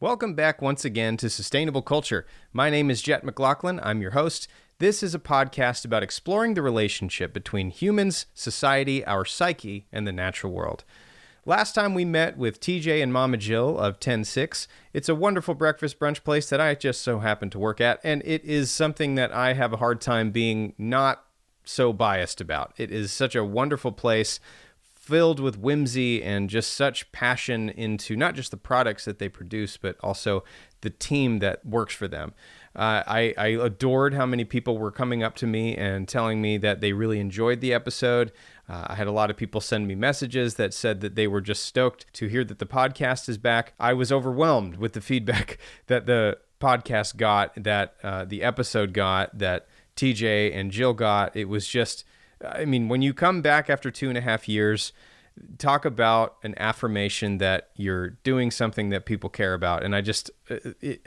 Welcome back once again to Sustainable Culture. My name is Jet McLaughlin. I'm your host. This is a podcast about exploring the relationship between humans, society, our psyche, and the natural world. Last time we met with TJ and Mama Jill of 106. It's a wonderful breakfast brunch place that I just so happen to work at, and it is something that I have a hard time being not so biased about. It is such a wonderful place, filled with whimsy and just such passion into not just the products that they produce, but also the team that works for them. I adored how many people were coming up to me and telling me that they really enjoyed the episode. I had a lot of people send me messages that said that they were just stoked to hear that the podcast is back. I was overwhelmed with the feedback that the podcast got, that the episode got, that TJ and Jill got. It was just, I mean, when you come back after 2.5 years, talk about an affirmation that you're doing something that people care about. And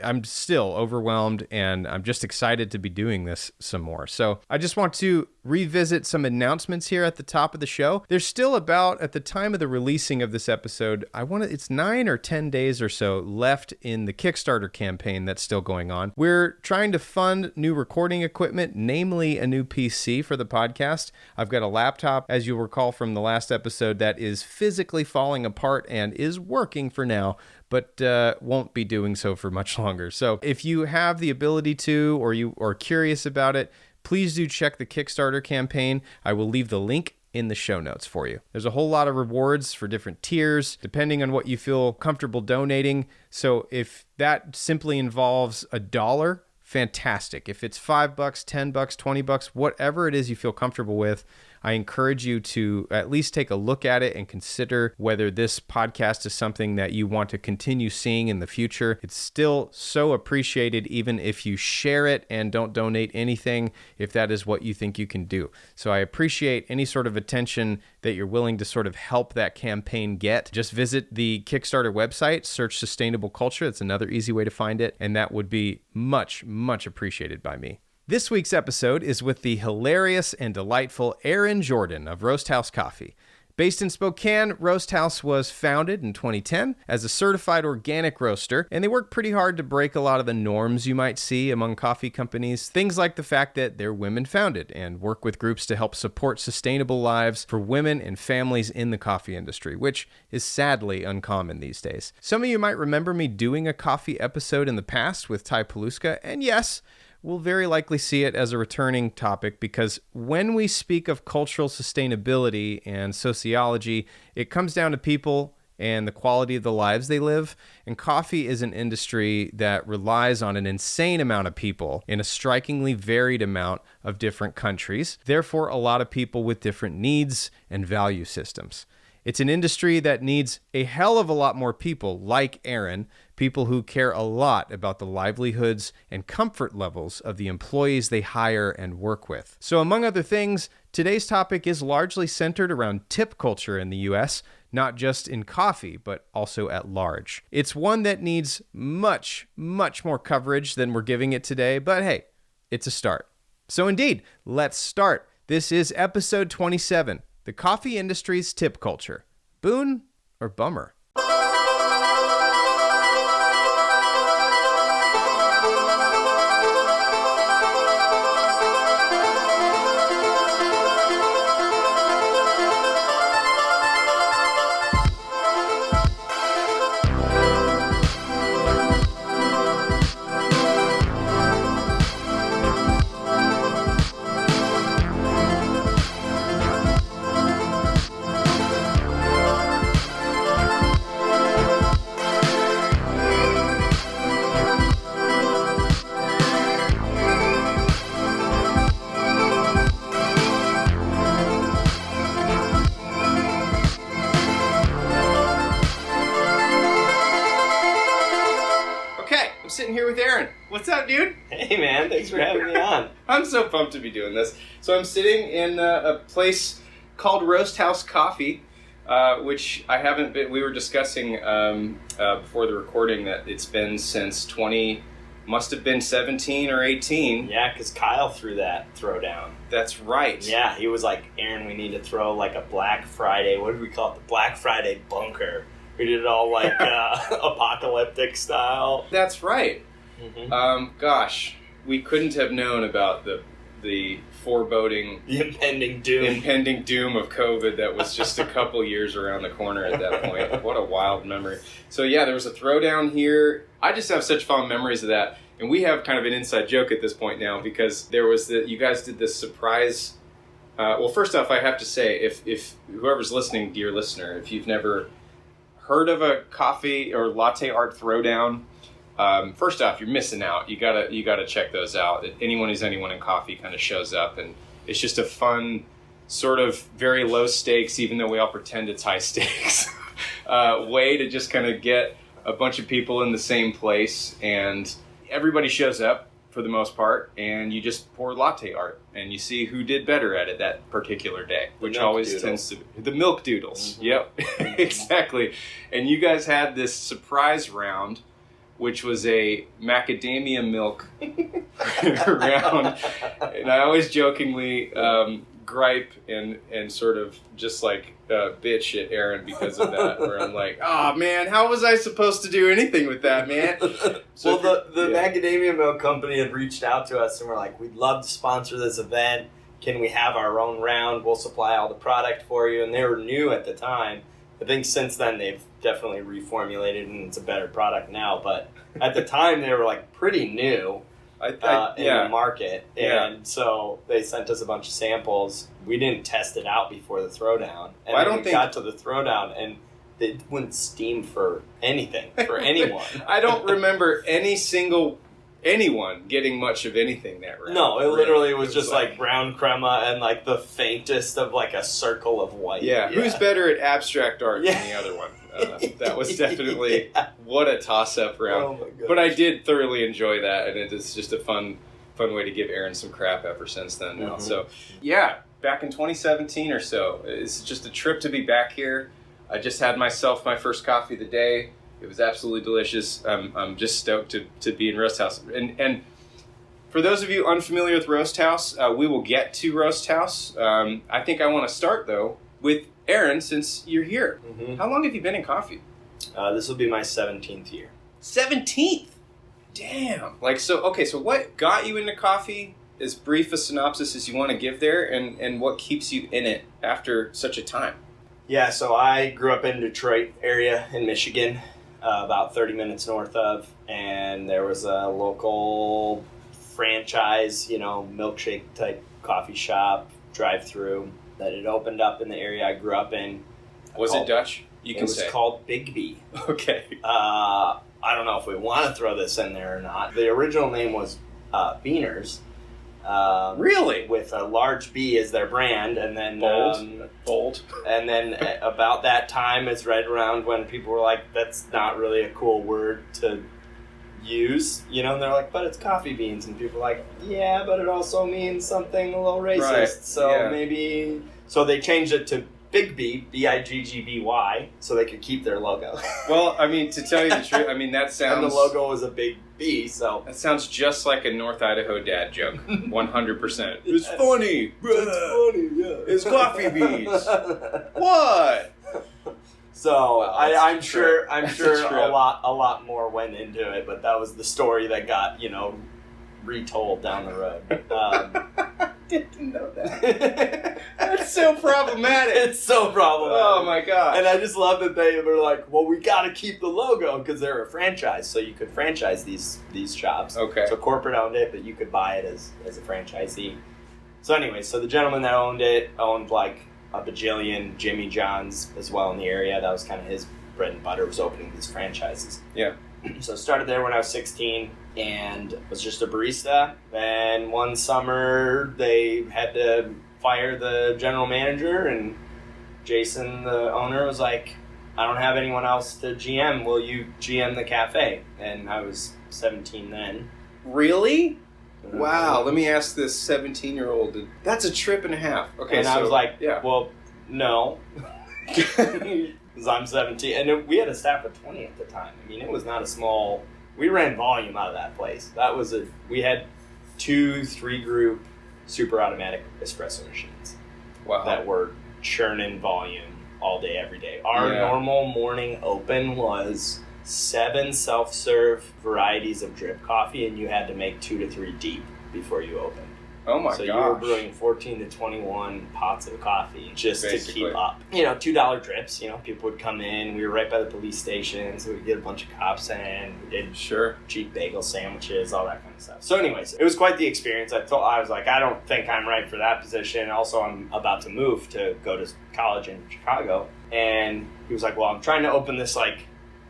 I'm still overwhelmed, and I'm just excited to be doing this some more. So I just want to revisit some announcements here at the top of the show. There's still about, at the time of the releasing of this episode, it's 9 or 10 days or so left in the Kickstarter campaign that's still going on. We're trying to fund new recording equipment, namely a new PC for the podcast. I've got a laptop, as you'll recall from the last episode, that is physically falling apart and is working for now, but won't be doing so for much longer. So if you have the ability to, or you are curious about it, please do check the Kickstarter campaign. I will leave the link in the show notes for you. There's a whole lot of rewards for different tiers, depending on what you feel comfortable donating. So if that simply involves $1, fantastic. If it's $5, $10, $20, whatever it is you feel comfortable with, I encourage you to at least take a look at it and consider whether this podcast is something that you want to continue seeing in the future. It's still so appreciated, even if you share it and don't donate anything, if that is what you think you can do. So I appreciate any sort of attention that you're willing to sort of help that campaign get. Just visit the Kickstarter website, search Sustainable Culture. That's another easy way to find it, and that would be much, much appreciated by me. This week's episode is with the hilarious and delightful Erin Jordan of Roast House Coffee. Based in Spokane, Roast House was founded in 2010 as a certified organic roaster, and they work pretty hard to break a lot of the norms you might see among coffee companies. Things like the fact that they're women-founded and work with groups to help support sustainable lives for women and families in the coffee industry, which is sadly uncommon these days. Some of you might remember me doing a coffee episode in the past with Ty Paluska, and yes, we'll very likely see it as a returning topic, because when we speak of cultural sustainability and sociology, it comes down to people and the quality of the lives they live. And coffee is an industry that relies on an insane amount of people in a strikingly varied amount of different countries. Therefore, a lot of people with different needs and value systems. It's an industry that needs a hell of a lot more people like Erin, people who care a lot about the livelihoods and comfort levels of the employees they hire and work with. So among other things, today's topic is largely centered around tip culture in the US, not just in coffee, but also at large. It's one that needs much, much more coverage than we're giving it today, but hey, it's a start. So indeed, let's start. This is episode 27. The coffee industry's tip culture. Boon or bummer? Sitting here with Erin. What's up, dude? Hey, man. Thanks for having me on. I'm so pumped to be doing this. So I'm sitting in a place called Roast House Coffee, which I haven't been... We were discussing before the recording that it's been since must have been 17 or 18. Yeah, because Kyle threw that throwdown. That's right. Yeah, he was like, Aaron, we need to throw like a Black Friday, what did we call it? The Black Friday bunker We did it all like apocalyptic style. That's right. Mm-hmm. Gosh, we couldn't have known about the foreboding, The impending doom of COVID that was just a couple years around the corner at that point. What a wild memory. So yeah, there was a throwdown here. I just have such fond memories of that. And we have kind of an inside joke at this point now because there was you guys did this surprise. Well, first off, I have to say, if whoever's listening, dear listener, if you've never heard of a coffee or latte art throwdown, first off, you're missing out. You gotta check those out. Anyone who's anyone in coffee kind of shows up, and it's just a fun, sort of very low stakes, even though we all pretend it's high stakes, way to just kind of get a bunch of people in the same place, and everybody shows up for the most part, and you just pour latte art, and you see who did better at it that particular day, which always tends to be the milk doodles. Mm-hmm. Yep, exactly. And you guys had this surprise round, which was a macadamia milk round, and I always jokingly gripe and sort of just like bitch at Aaron because of that, where I'm like, oh man, how was I supposed to do anything with that, man? So well, the macadamia milk company had reached out to us and we're like, we'd love to sponsor this event. Can we have our own round? We'll supply all the product for you. And they were new at the time. I think since then they've definitely reformulated and it's a better product now. But at the time they were like pretty new in the market. And so they sent us a bunch of samples. We didn't test it out before the throwdown. And well, we got to the throwdown and it wouldn't steam for anything, for anyone. I don't remember anyone getting much of anything that round. No, it literally was just like brown crema and like the faintest of like a circle of white. Yeah, who's better at abstract art than the other one? That was definitely what a toss-up round. Oh my gosh. But I did thoroughly enjoy that, and it's just a fun way to give Aaron some crap ever since then. Now, so yeah, back in 2017 or so, it's just a trip to be back here. I just had myself my first coffee of the day. It was absolutely delicious. I'm just stoked to be in Roast House. And for those of you unfamiliar with Roast House, we will get to Roast House. I think I want to start, though, with Aaron, since you're here. Mm-hmm. How long have you been in coffee? This will be my 17th year. 17th? Damn. So what got you into coffee? As brief a synopsis as you want to give there, and what keeps you in it after such a time? Yeah, so I grew up in Detroit area in Michigan, about 30 minutes north of, and there was a local franchise, milkshake type coffee shop, drive-through that had opened up in the area I grew up in. Was it Dutch? It was called Big B. Okay. I don't know if we want to throw this in there or not. The original name was Beaners. Really? With a large B as their brand, and then bold. And then about that time, it's right around when people were like, "That's not really a cool word to use," and they're like, "But it's coffee beans," and people are like, "Yeah, but it also means something a little racist." Right. So maybe they changed it to Big B, Biggby, so they could keep their logo. Well, to tell you the truth, that sounds... And the logo was a big B, so... That sounds just like a North Idaho dad joke. 100%. It's funny! It's funny, yeah. It's coffee beans! What? So, I'm sure a lot more went into it, but that was the story that got, retold down the road. Didn't know that. That's so problematic. It's so problematic. Oh my god! And I just love that they were like, "Well, we got to keep the logo because they're a franchise, so you could franchise these shops." Okay. So corporate owned it, but you could buy it as a franchisee. So anyway, the gentleman that owned it owned like a bajillion Jimmy John's as well in the area. That was kind of his bread and butter, was opening these franchises. Yeah. So I started there when I was 16 and was just a barista. Then one summer they had to fire the general manager, and Jason, the owner, was like, "I don't have anyone else to GM. Will you GM the cafe?" And I was 17 then. Really? Wow. Let me ask this 17-year-old. That's a trip and a half. Okay. And I was like, well, no. Because I'm 17, and we had a staff of 20 at the time. It was not a small. We ran volume out of that place. We had 2-3 group super automatic espresso machines. Wow. That were churning volume all day, every day. Our Yeah. normal morning open was 7 self-serve varieties of drip coffee, and you had to make 2 to 3 deep before you opened. Oh my So gosh. you were brewing 14 to 21 pots of coffee just Basically. to keep up. You know, $2 drips. You know, people would come in. We were right by the police station, so we'd get a bunch of cops in. We did Sure. cheap bagel sandwiches, all that kind of stuff. So anyways, it was quite the experience. I was like, I don't think I'm right for that position. Also, I'm about to move to go to college in Chicago. And he was like, well, I'm trying to open this, like,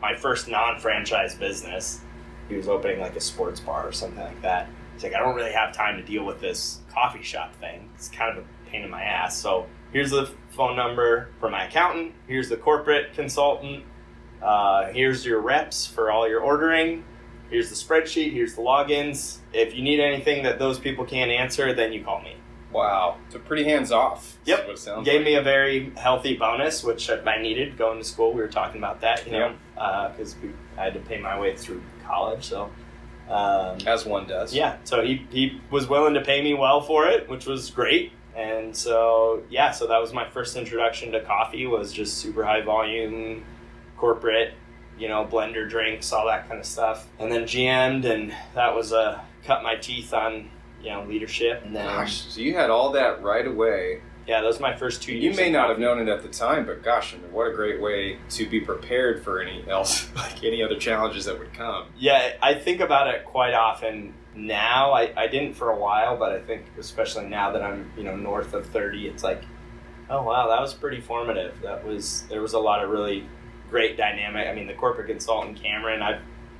my first non-franchise business. He was opening, like, a sports bar or something like that. He's like, I don't really have time to deal with this coffee shop thing. It's kind of a pain in my ass. So here's the phone number for my accountant. Here's the corporate consultant. Here's your reps for all your ordering. Here's the spreadsheet. Here's the logins. If you need anything that those people can't answer, then you call me. Wow. So pretty hands off. Yep. What it sounds Gave like. me a very healthy bonus, which I needed going to school. We were talking about that, you know, because I had to pay my way through college. So. As one does. Yeah, so he was willing to pay me well for it, which was great. And so, yeah, so that was my first introduction to coffee, was just super high volume, corporate, you know, blender drinks, all that kind of stuff. And then GM'd, and that was cut my teeth on, you know, leadership. And then, Gosh, so you had all that right away. yeah, those were my first 2 years. You may of not have coffee. known it at the time, but gosh, I mean, what a great way to be prepared for any other challenges that would come. Yeah, I think about it quite often now. I didn't for a while, but I think especially now that I'm, you know, north of 30, it's like, oh wow, that was pretty formative. There was a lot of really great dynamic. I mean, the corporate consultant Cameron,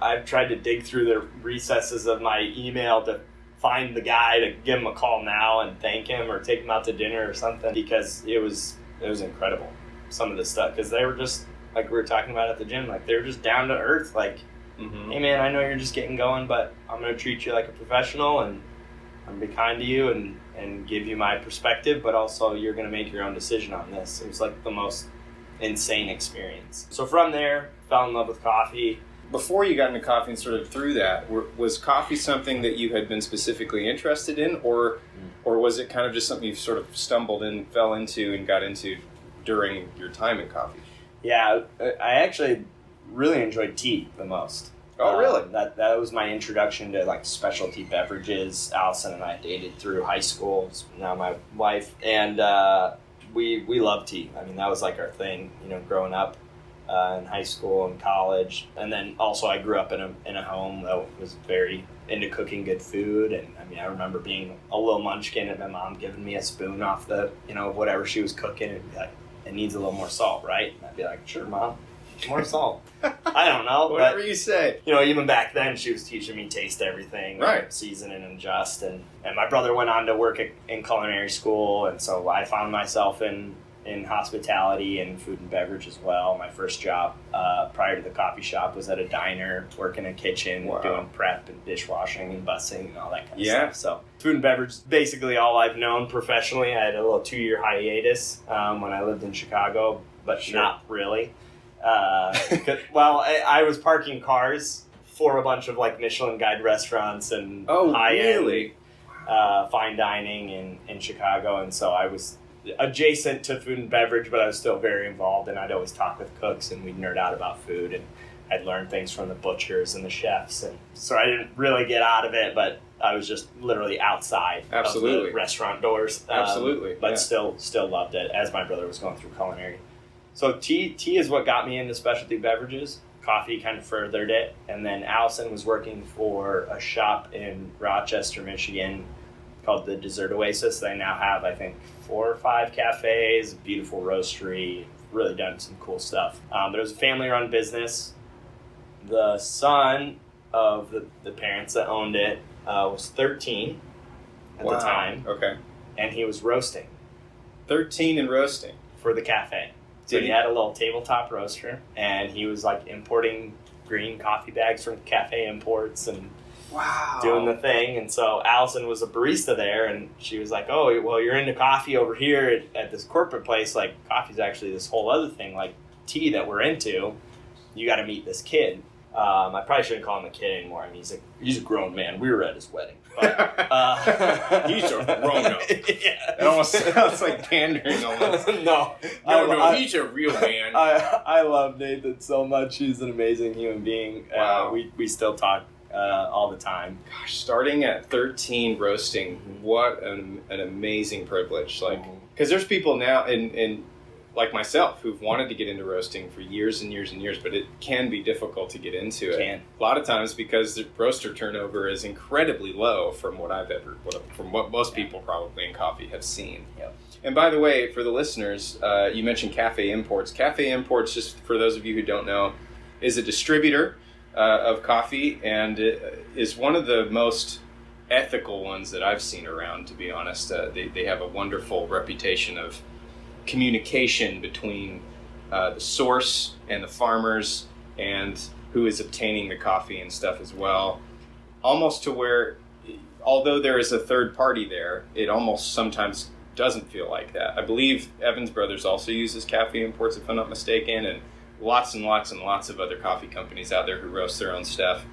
I've tried to dig through the recesses of my email to find the guy to give him a call now and thank him or take him out to dinner or something, because it was incredible, some of this stuff, because they were just like we were talking about at the gym, like they were just down to earth, like, hey man, I know you're just getting going, but I'm going to treat you like a professional, and I'm going to be kind to you and give you my perspective, but also you're going to make your own decision on this. It was like the most insane experience. So from there, fell in love with coffee. Before you got into coffee and sort of through that, was coffee something that you had been specifically interested in, or was it kind of just something you sort of stumbled and fell into and got into during your time in coffee? Yeah, I actually really enjoyed tea the most. Oh, really? That was my introduction to like specialty beverages. Allison and I dated through high school. It's now my wife, and we love tea. I mean, that was like our thing, you know, growing up. In high school and college, and then also I grew up in a home that was very into cooking good food, and I mean I remember being a little munchkin and my mom giving me a spoon off the, you know, whatever she was cooking, and be like, it needs a little more salt, right? And I'd be like, sure mom, more salt. I don't know, Whatever but you say. you know, even back then she was teaching me taste everything, Right? Season and adjust, and my brother went on to work in culinary school, and so I found myself in hospitality and food and beverage as well. My first job prior to the coffee shop was at a diner, working in a kitchen, Wow. doing prep and dishwashing and bussing and all that kind of Yeah. stuff. So food and beverage is basically all I've known professionally. I had a little 2-year hiatus when I lived in Chicago, but Sure. not really. Well, I was parking cars for a bunch of like Michelin guide restaurants and high-end really? fine dining in Chicago, and so I was adjacent to food and beverage, but I was still very involved, and I'd always talk with cooks and we'd nerd out about food, and I'd learn things from the butchers and the chefs, and so I didn't really get out of it, but I was just literally outside Absolutely. of the restaurant doors. Absolutely, But yeah. still loved it as my brother was going through culinary. So tea is what got me into specialty beverages. Coffee kind of furthered it, and then Allison was working for a shop in Rochester, Michigan called the Dessert Oasis. They now have, I think, 4 or 5 cafes, beautiful roastery, really done some cool stuff. But it was a family-run business. The son of the parents that owned it was 13 at the time, Okay. and he was roasting 13 and roasting. for the cafe. So Did he he? had a little tabletop roaster, and he was like importing green coffee bags from cafe imports and Wow. doing the thing. And so Allison was a barista there, and she was like, oh, well, you're into coffee over here at this corporate place. Like, coffee's actually this whole other thing, like tea that we're into. You got to meet this kid. I probably shouldn't call him a kid anymore. I mean, he's a grown man. We were at his wedding. But, He's a grown up. Yeah. It almost sounds like pandering almost. No, he's a real man. I love Nathan so much. He's an amazing human being. Wow. We still talk all the time. Gosh, starting at 13 roasting, what an amazing privilege. Like, because there's people now in like myself who've wanted to get into roasting for years and years and years, but it can be difficult to get into it. A lot of times because the roaster turnover is incredibly low from what most people probably in coffee have seen. Yep. And by the way, for the listeners, you mentioned Cafe Imports. Cafe Imports, just for those of you who don't know, is a distributor of coffee, and it is one of the most ethical ones that I've seen around, to be honest. They have a wonderful reputation of communication between the source and the farmers and who is obtaining the coffee and stuff as well. Almost to where, although there is a third party there, it almost sometimes doesn't feel like that. I believe Evans Brothers also uses Cafe Imports, if I'm not mistaken, and lots and lots and lots of other coffee companies out there who roast their own stuff.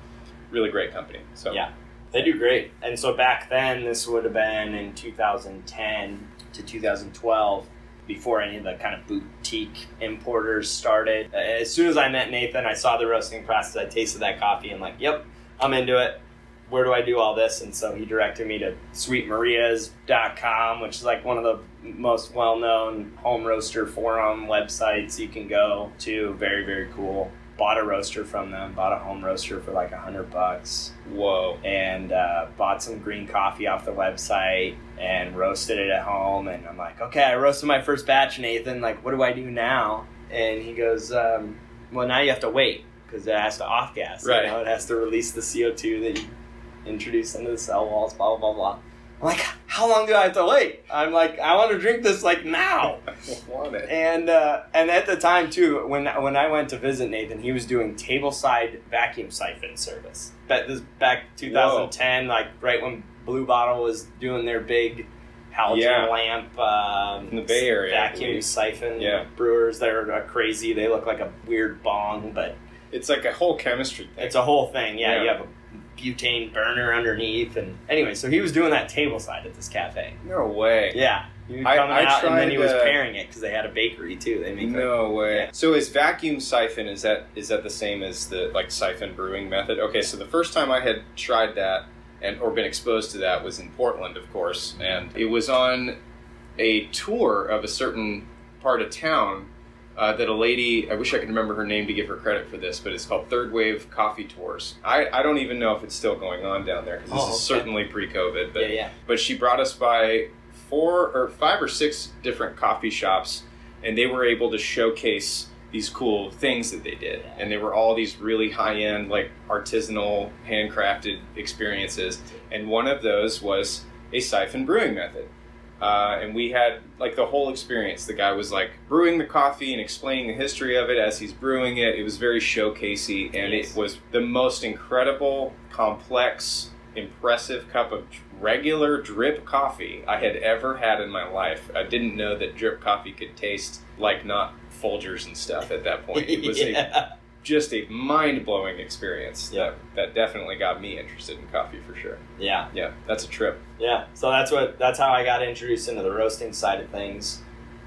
Really great company. So yeah, they do great. And so back then, this would have been in 2010 to 2012, before any of the kind of boutique importers started. As soon as I met Nathan, I saw the roasting process, I tasted that coffee, and like, yep, I'm into it. Where do I do all this? And so he directed me to sweetmarias.com, which is like one of the most well-known home roaster forum websites you can go to. Very, very cool. Bought a roaster from them, bought a home roaster for like $100. Whoa. And bought some green coffee off the website and roasted it at home. And I'm like, okay, I roasted my first batch, Nathan. Like, what do I do now? And he goes, well, now you have to wait because it has to off-gas. Right. You know, it has to release the CO2 that you introduce into the cell walls, blah, blah, blah, blah. I'm like, how long do I have to wait? I'm like, I want to drink this like now. I want it. And at the time too, when I went to visit Nathan, he was doing tableside vacuum siphon service. But this back 2010, like right when Blue Bottle was doing their big halogen lamp in the Bay Area vacuum siphon brewers. They're crazy. They look like a weird bong, but it's like a whole chemistry thing. It's a whole thing. Yeah. You have a butane burner underneath, and anyway, so he was doing that tableside at this cafe. No way. Yeah, he would come out, and then he was pairing it because they had a bakery too. They make way. Yeah. So is vacuum siphon is that the same as the like siphon brewing method? Okay, so the first time I had tried that or been exposed to that was in Portland, of course, and it was on a tour of a certain part of town. That a lady, I wish I could remember her name to give her credit for this, but it's called Third Wave Coffee Tours. I don't even know if it's still going on down there, because this is certainly pre-COVID. But, but she brought us by 5 or 6 different coffee shops, and they were able to showcase these cool things that they did. Yeah. And they were all these really high-end, like artisanal, handcrafted experiences. And one of those was a siphon brewing method. And we had like the whole experience. The guy was like brewing the coffee and explaining the history of it as he's brewing it. It was very showcasey, and it was the most incredible, complex, impressive cup of regular drip coffee I had ever had in my life. I didn't know that drip coffee could taste like not Folgers and stuff at that point. It was just a mind-blowing experience that definitely got me interested in coffee for sure. Yeah, that's a trip. Yeah, so that's how I got introduced into the roasting side of things.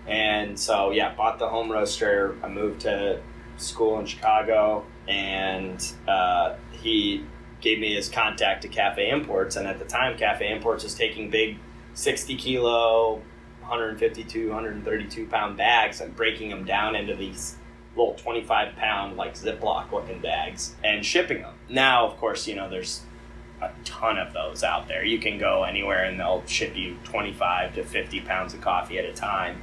And so bought the home roaster. I moved to school in Chicago, and he gave me his contact to Cafe Imports. And at the time, Cafe Imports was taking big 60 kilo, 152, 132 pound bags and breaking them down into these little 25 pound like Ziploc looking bags and shipping them. Now, of course, there's a ton of those out there. You can go anywhere and they'll ship you 25 to 50 pounds of coffee at a time.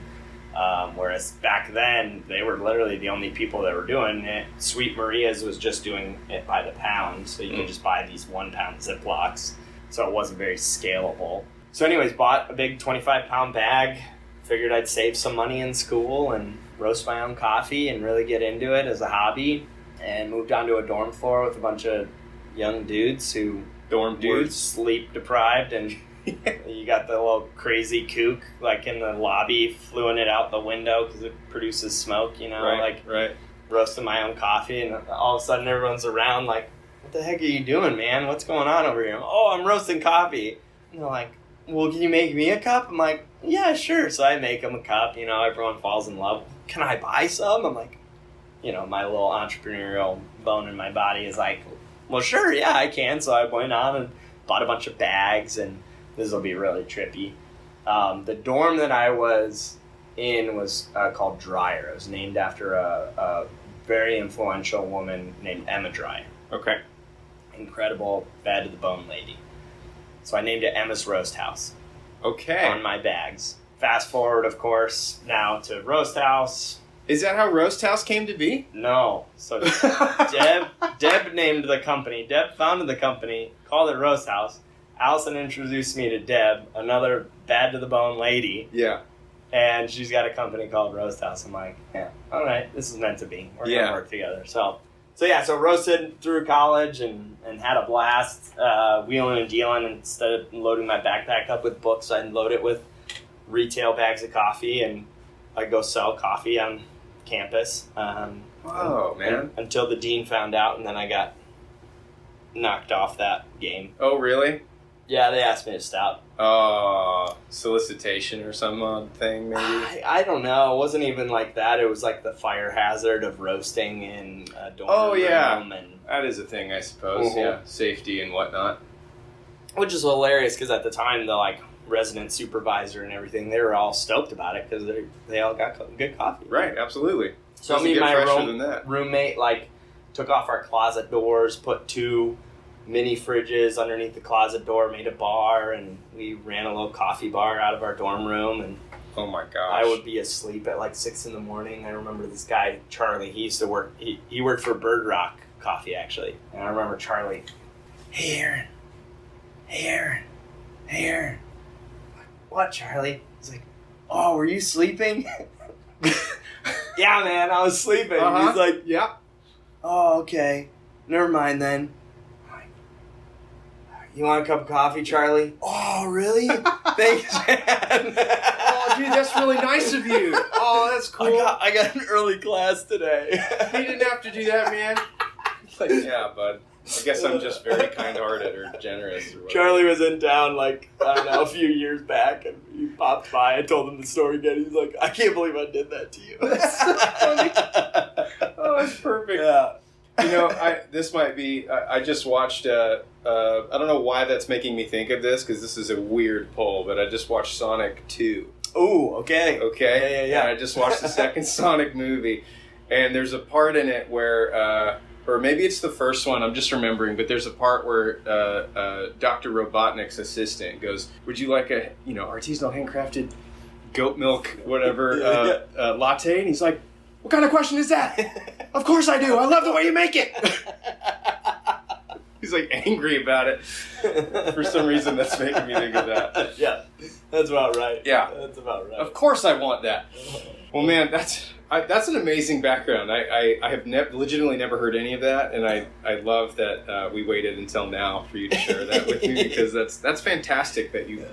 Whereas back then, they were literally the only people that were doing it. Sweet Maria's was just doing it by the pound, so you could just buy these 1 pound Ziplocs. So it wasn't very scalable. So anyways, bought a big 25 pound bag, figured I'd save some money in school and roast my own coffee and really get into it as a hobby, and moved onto a dorm floor with a bunch of young dudes who were sleep deprived, and you got the little crazy kook like in the lobby fluing it out the window because it produces smoke, Right. roasting my own coffee, and all of a sudden everyone's around like, what the heck are you doing, man? What's going on over here? Oh, I'm roasting coffee. And they're like, well, can you make me a cup? I'm like, yeah, sure. So I make them a cup, everyone falls in love. Can I buy some? I'm like, my little entrepreneurial bone in my body is like, well, sure, yeah, I can. So I went on and bought a bunch of bags, and this will be really trippy. The dorm that I was in was called Dreyer. It was named after a very influential woman named Emma Dreyer. Okay. Incredible, bad to the bone lady. So I named it Emma's Roast House. Okay. On my bags. Fast forward, of course, now to Roast House. Is that how Roast House came to be? No. So Deb named the company. Deb founded the company, called it Roast House. Allison introduced me to Deb, another bad to the bone lady. Yeah. And she's got a company called Roast House. I'm like, yeah, all right, this is meant to be. We're going to work together. So roasted through college and had a blast, wheeling and dealing. Instead of loading my backpack up with books, I'd load it with retail bags of coffee, and I'd go sell coffee on campus. Man. Until the dean found out, and then I got knocked off that game. Oh, really? Yeah, they asked me to stop. Solicitation or some odd thing, maybe? I don't know. It wasn't even like that. It was like the fire hazard of roasting in a dorm room. Oh, yeah. And, that is a thing, I suppose. Yeah, safety and whatnot. Which is hilarious, because at the time, the resident supervisor and everything, they were all stoked about it, because they all got good coffee. Right, absolutely. So me and my roommate, took off our closet doors, put 2 mini fridges underneath the closet door, made a bar, and we ran a little coffee bar out of our dorm room. And oh my gosh, I would be asleep at 6 in the morning. I remember this guy Charlie. He used to work. He worked for Bird Rock Coffee, actually. And I remember Charlie. Hey Aaron. What, Charlie? He's like, oh, were you sleeping? Yeah, man, I was sleeping. Uh-huh. He's like, yeah. Oh, okay. Never mind then. You want a cup of coffee, Charlie? Oh, really? Thanks, man. Oh, dude, that's really nice of you. Oh, that's cool. I got an early class today. You didn't have to do that, man. Yeah, bud. I guess I'm just very kind-hearted or generous. Or Charlie was in town, a few years back, and he popped by. I told him the story again. He's like, I can't believe I did that to you. That's so funny. Oh, that's perfect. Yeah. This might be, I just watched, I don't know why that's making me think of this, because this is a weird poll, but I just watched Sonic 2. Ooh, okay. Okay? Yeah. And I just watched the second Sonic movie, and there's a part in it where, or maybe it's the first one, I'm just remembering, but there's a part where Dr. Robotnik's assistant goes, would you like a, artisanal handcrafted goat milk, whatever, latte? And he's like, what kind of question is that? Of course I do. I love the way you make it. He's angry about it. For some reason, that's making me think of that. Yeah, that's about right. Yeah. That's about right. Of course I want that. Well, man, that's an amazing background. I have legitimately never heard any of that, and I love that we waited until now for you to share that with me, because that's fantastic that you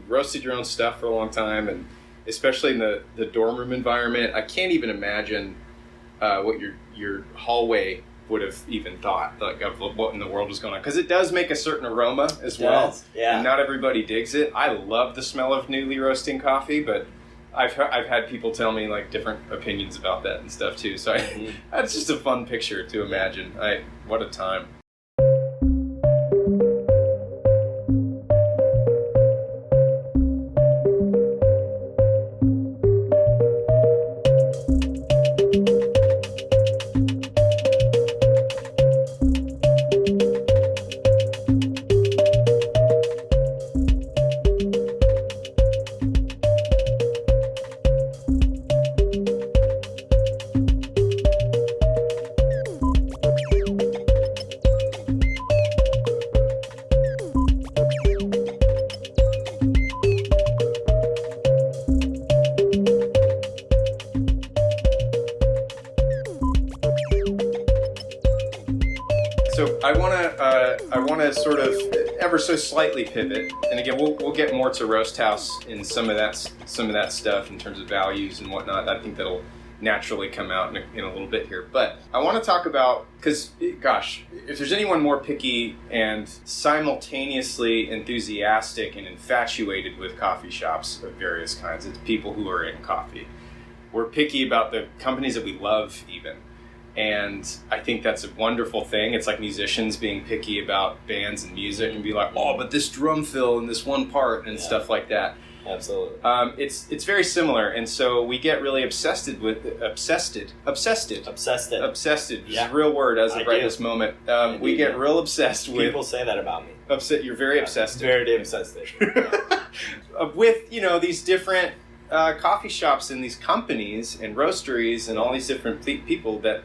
roasted your own stuff for a long time, and especially in the dorm room environment. I can't even imagine what your hallway would have even thought of what in the world was going on, because it does make a certain aroma as well. Yeah. And not everybody digs it. I love the smell of newly roasting coffee, but I've had people tell me different opinions about that and stuff too. So that's just a fun picture to imagine. What a time. I want to sort of ever so slightly pivot, and again, we'll get more to Roast House in some of that stuff in terms of values and whatnot. I think that'll naturally come out in a little bit here. But I want to talk about, because, gosh, if there's anyone more picky and simultaneously enthusiastic and infatuated with coffee shops of various kinds, it's people who are in coffee. We're picky about the companies that we love even. And I think that's a wonderful thing. It's like musicians being picky about bands and music and be like, oh, but this drum fill in this one part and stuff like that. Absolutely. It's very similar, and so we get really obsessed with obsessed, which is a real word as of right this moment. We get real obsessed with. People say that about me. You're very obsessed. Very obsessed. With these different coffee shops and these companies and roasteries and all these different people that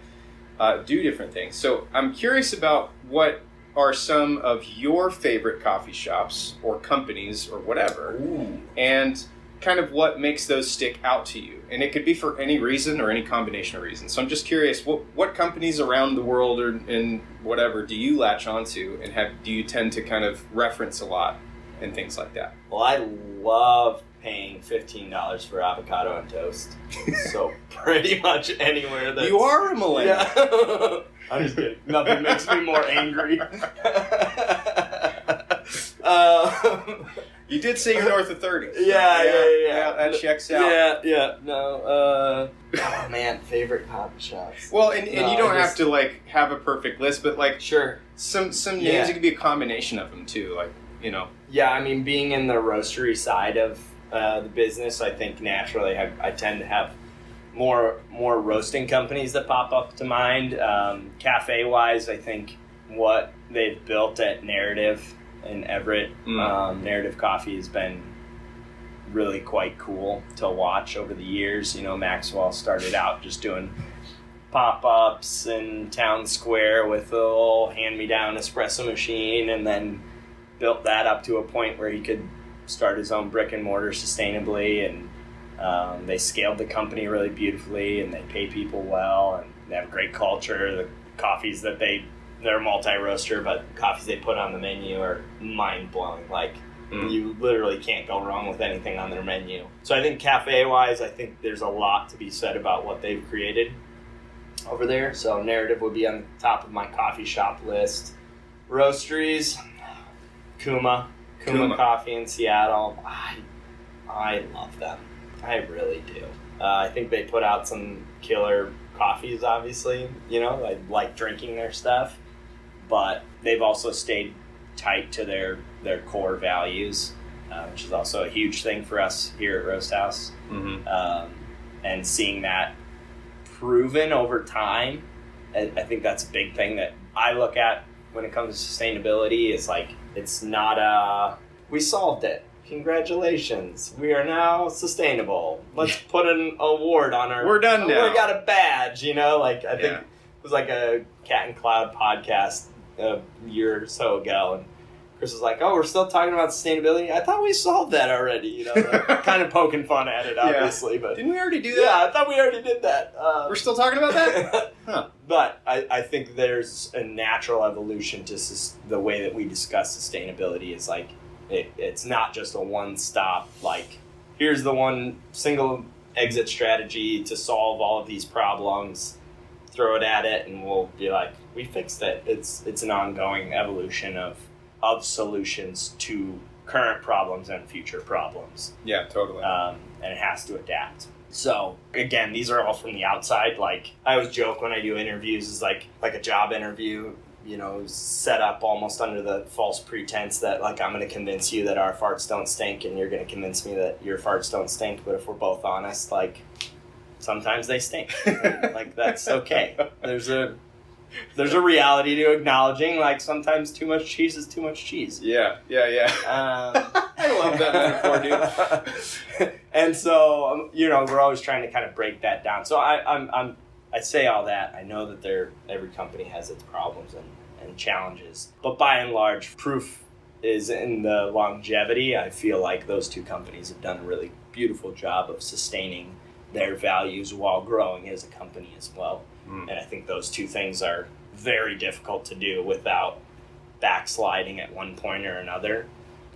do different things. So I'm curious about what are some of your favorite coffee shops or companies or whatever. Ooh. And kind of what makes those stick out to you. And it could be for any reason or any combination of reasons. So I'm just curious, what companies around the world or in whatever do you latch onto and do you tend to kind of reference a lot and things like that? Well, I love paying $15 for avocado and toast. So pretty much anywhere that you are a millennial. Yeah. I'm just kidding. Nothing makes me more angry. You did say you're north of 30. So yeah. That checks out. No. Oh man, favorite coffee shops. Well, and you don't have to like have a perfect list, but like sure, some names. It could be a combination of them too. Like Yeah, I mean, being in the roastery side of the business, I think naturally I tend to have more roasting companies that pop up to mind. Cafe wise, I think what they've built at Narrative in Everett, Narrative Coffee has been really quite cool to watch over the years. Maxwell started out just doing pop-ups in Town Square with a little hand-me-down espresso machine, and then built that up to a point where he could start his own brick and mortar sustainably, and they scaled the company really beautifully, and they pay people well, and they have a great culture. The coffees that they're multi-roaster, but coffees they put on the menu are mind-blowing. Like, you literally can't go wrong with anything on their menu. So I think cafe-wise, I think there's a lot to be said about what they've created over there. So Narrative would be on the top of my coffee shop list. Roasteries, Kuma Coffee in Seattle. I love them. I really do. I think they put out some killer coffees, obviously. I like drinking their stuff. But they've also stayed tight to their core values, which is also a huge thing for us here at Roast House. Mm-hmm. And seeing that proven over time, I think that's a big thing that I look at when it comes to sustainability. Is like, it's not we solved it. Congratulations. We are now sustainable. Let's put an award on our... We're done now. We got a badge, I think it was like a Cat and Cloud podcast a year or so ago, and Chris was like, oh, we're still talking about sustainability? I thought we solved that already, kind of poking fun at it, obviously. But didn't we already do that? Yeah, I thought we already did that. We're still talking about that? Huh. But I think there's a natural evolution to the way that we discuss sustainability. Is like, it's not just a one-stop, like, here's the one single exit strategy to solve all of these problems, throw it at it, and we'll be like, we fixed it. It's an ongoing evolution of solutions to current problems and future problems. Yeah, totally. And it has to adapt. So, again, these are all from the outside. Like, I always joke when I do interviews, is like a job interview, set up almost under the false pretense that, like, I'm going to convince you that our farts don't stink, and you're going to convince me that your farts don't stink. But if we're both honest, like, sometimes they stink. Like, that's okay. There's a reality to acknowledging, like, sometimes too much cheese is too much cheese. Yeah. I love that metaphor, dude. And so, we're always trying to kind of break that down. So I say all that. I know that every company has its problems and challenges, but by and large, proof is in the longevity. I feel like those two companies have done a really beautiful job of sustaining their values while growing as a company as well. And I think those two things are very difficult to do without backsliding at one point or another.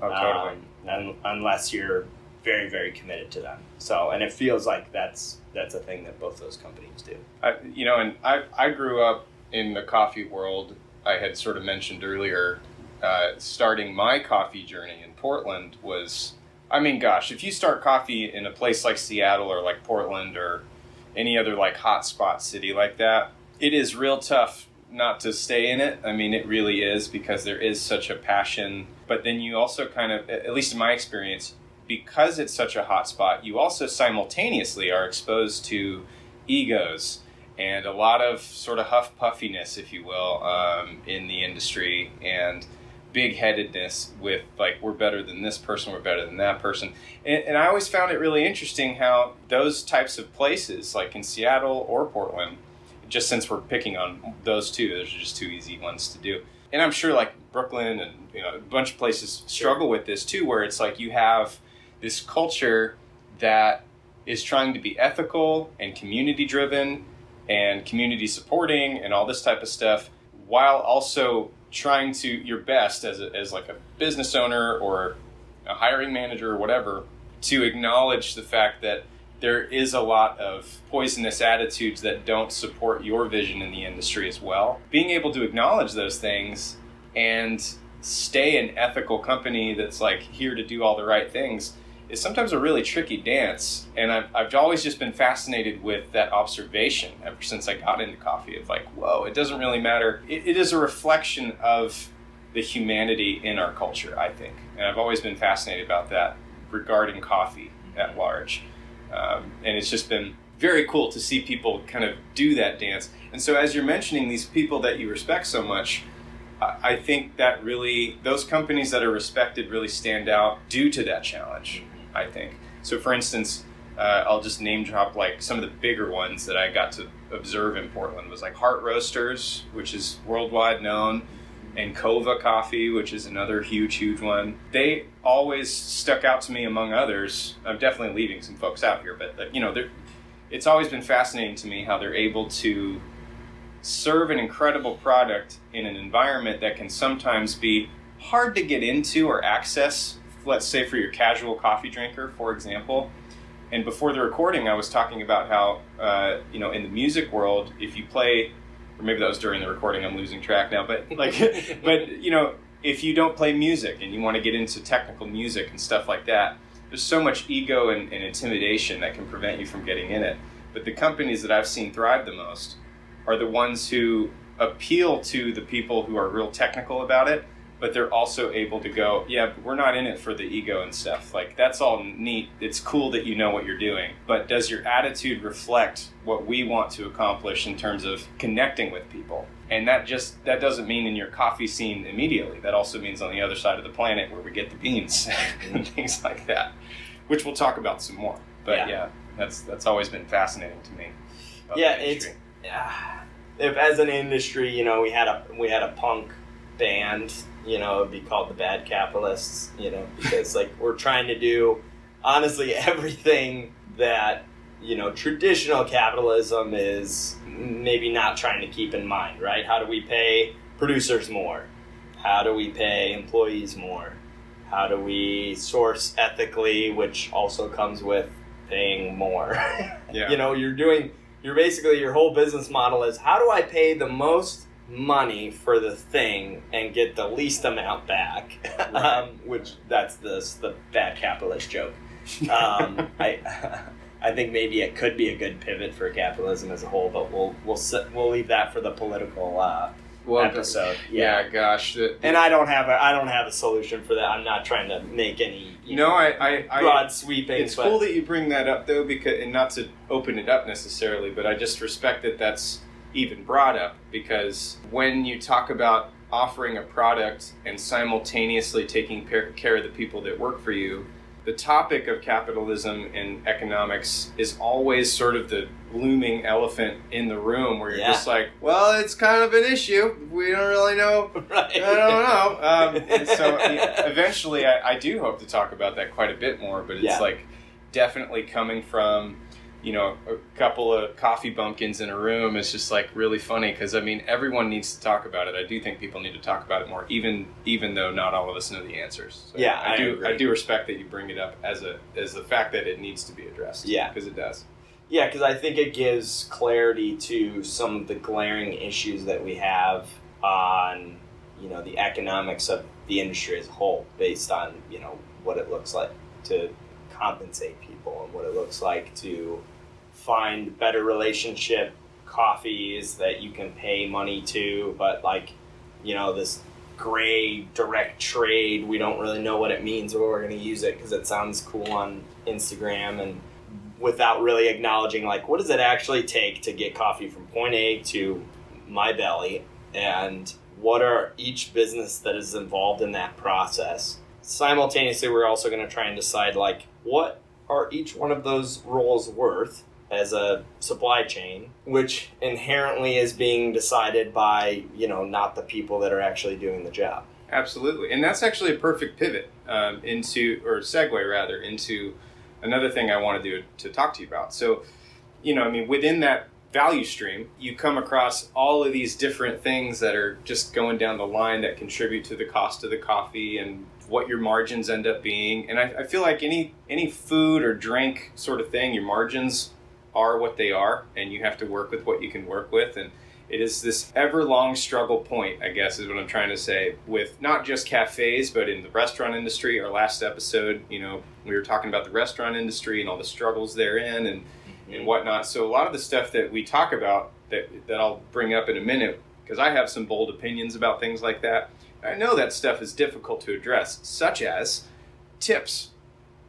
Oh, totally. Unless you're very, very committed to them. So, and it feels like that's a thing that both those companies do. I grew up in the coffee world. I had sort of mentioned earlier, starting my coffee journey in Portland was, I mean, gosh, if you start coffee in a place like Seattle or like Portland or any other like hotspot city like that, it is real tough not to stay in it. I mean, it really is, because there is such a passion. But then you also kind of, at least in my experience, because it's such a hot spot, you also simultaneously are exposed to egos and a lot of sort of huff puffiness, if you will, in the industry, and big-headedness with, like, we're better than this person, we're better than that person. And I always found it really interesting how those types of places, like in Seattle or Portland, just since we're picking on those two, those are just two easy ones to do. And I'm sure like Brooklyn and a bunch of places struggle with this too, where it's like you have this culture that is trying to be ethical and community driven and community supporting and all this type of stuff, while also trying to your best as like a business owner or a hiring manager or whatever, to acknowledge the fact that there is a lot of poisonous attitudes that don't support your vision in the industry as well. Being able to acknowledge those things and stay an ethical company that's like here to do all the right things is sometimes a really tricky dance. And I've always just been fascinated with that observation ever since I got into coffee, of like, whoa, it doesn't really matter. It is a reflection of the humanity in our culture, I think. And I've always been fascinated about that regarding coffee at large. And it's just been very cool to see people kind of do that dance. And so as you're mentioning these people that you respect so much, I think that really, those companies that are respected really stand out due to that challenge, I think. So for instance, I'll just name drop like some of the bigger ones that I got to observe in Portland was like Heart Roasters, which is worldwide known, and Kova Coffee, which is another huge one. They always stuck out to me among others. I'm definitely leaving some folks out here, but it's always been fascinating to me how they're able to serve an incredible product in an environment that can sometimes be hard to get into or access, let's say for your casual coffee drinker, for example. And before the recording, I was talking about how, in the music world, if you play, or maybe that was during the recording, I'm losing track now, but if you don't play music and you want to get into technical music and stuff like that, there's so much ego and intimidation that can prevent you from getting in it. But the companies that I've seen thrive the most are the ones who appeal to the people who are real technical about it, but they're also able to go, yeah, but we're not in it for the ego and stuff. Like, that's all neat. It's cool that you know what you're doing. But does your attitude reflect what we want to accomplish in terms of connecting with people? And that doesn't mean in your coffee scene immediately. That also means on the other side of the planet where we get the beans and things like that, which we'll talk about some more. But yeah that's always been fascinating to me. If as an industry, we had a punk band, it'd be called the Bad Capitalists, because like we're trying to do honestly everything that traditional capitalism is maybe not trying to keep in mind, right? How do we pay producers more? How do we pay employees more? How do we source ethically, which also comes with paying more? Yeah. You're basically, your whole business model is, how do I pay the most money for the thing and get the least amount back? Right. Which that's the bad capitalist joke. I think maybe it could be a good pivot for capitalism as a whole, but we'll leave that for the political episode. Yeah, gosh. And I don't have a solution for that. I'm not trying to make any broad sweeping. It's cool that you bring that up though, and not to open it up necessarily, but I just respect that that's even brought up, because when you talk about offering a product and simultaneously taking care of the people that work for you, the topic of capitalism and economics is always sort of the looming elephant in the room, where you're just like, well, it's kind of an issue. We don't really know. Right. I don't know. And so eventually I do hope to talk about that quite a bit more, but it's like definitely coming from a couple of coffee bumpkins in a room is just like really funny because, I mean, everyone needs to talk about it. I do think people need to talk about it more, even though not all of us know the answers. So yeah, I do respect that you bring it up as the fact that it needs to be addressed. Yeah. Because it does. Yeah, because I think it gives clarity to some of the glaring issues that we have on, the economics of the industry as a whole, based on, what it looks like to compensate people and what it looks like to find better relationship coffees that you can pay money to, but this gray direct trade, we don't really know what it means, but we're going to use it because it sounds cool on Instagram, and without really acknowledging what does it actually take to get coffee from point A to my belly, and what are each business that is involved in that process. Simultaneously, we're also going to try and decide what are each one of those roles worth as a supply chain, which inherently is being decided by, not the people that are actually doing the job. Absolutely. And that's actually a perfect pivot segue into another thing I wanted to talk to you about. So, within that value stream, you come across all of these different things that are just going down the line that contribute to the cost of the coffee and what your margins end up being. And I feel like any food or drink sort of thing, your margins are what they are, and you have to work with what you can work with. And it is this ever-long struggle point, I guess, is what I'm trying to say, with not just cafes, but in the restaurant industry. Our last episode, we were talking about the restaurant industry and all the struggles therein and whatnot. So a lot of the stuff that we talk about that I'll bring up in a minute, because I have some bold opinions about things like that, I know that stuff is difficult to address, such as tips.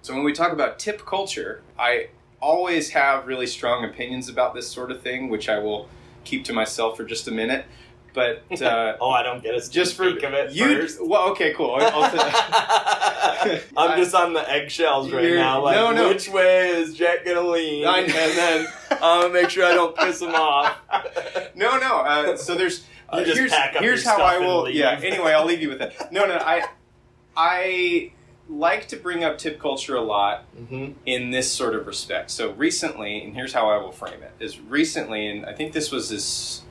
So when we talk about tip culture, I always have really strong opinions about this sort of thing, which I will keep to myself for just a minute. But I don't get it. Just speak of it first. Well, okay, cool. I'm just on the eggshells right now. No. Which way is Jack gonna lean? And then I'm gonna make sure I don't piss him off. No. So there's. Here's how I will. Yeah. Anyway, I'll leave you with that. No. I like to bring up tip culture a lot in this sort of respect. So recently, and here's how I will frame it: is recently, and I think this was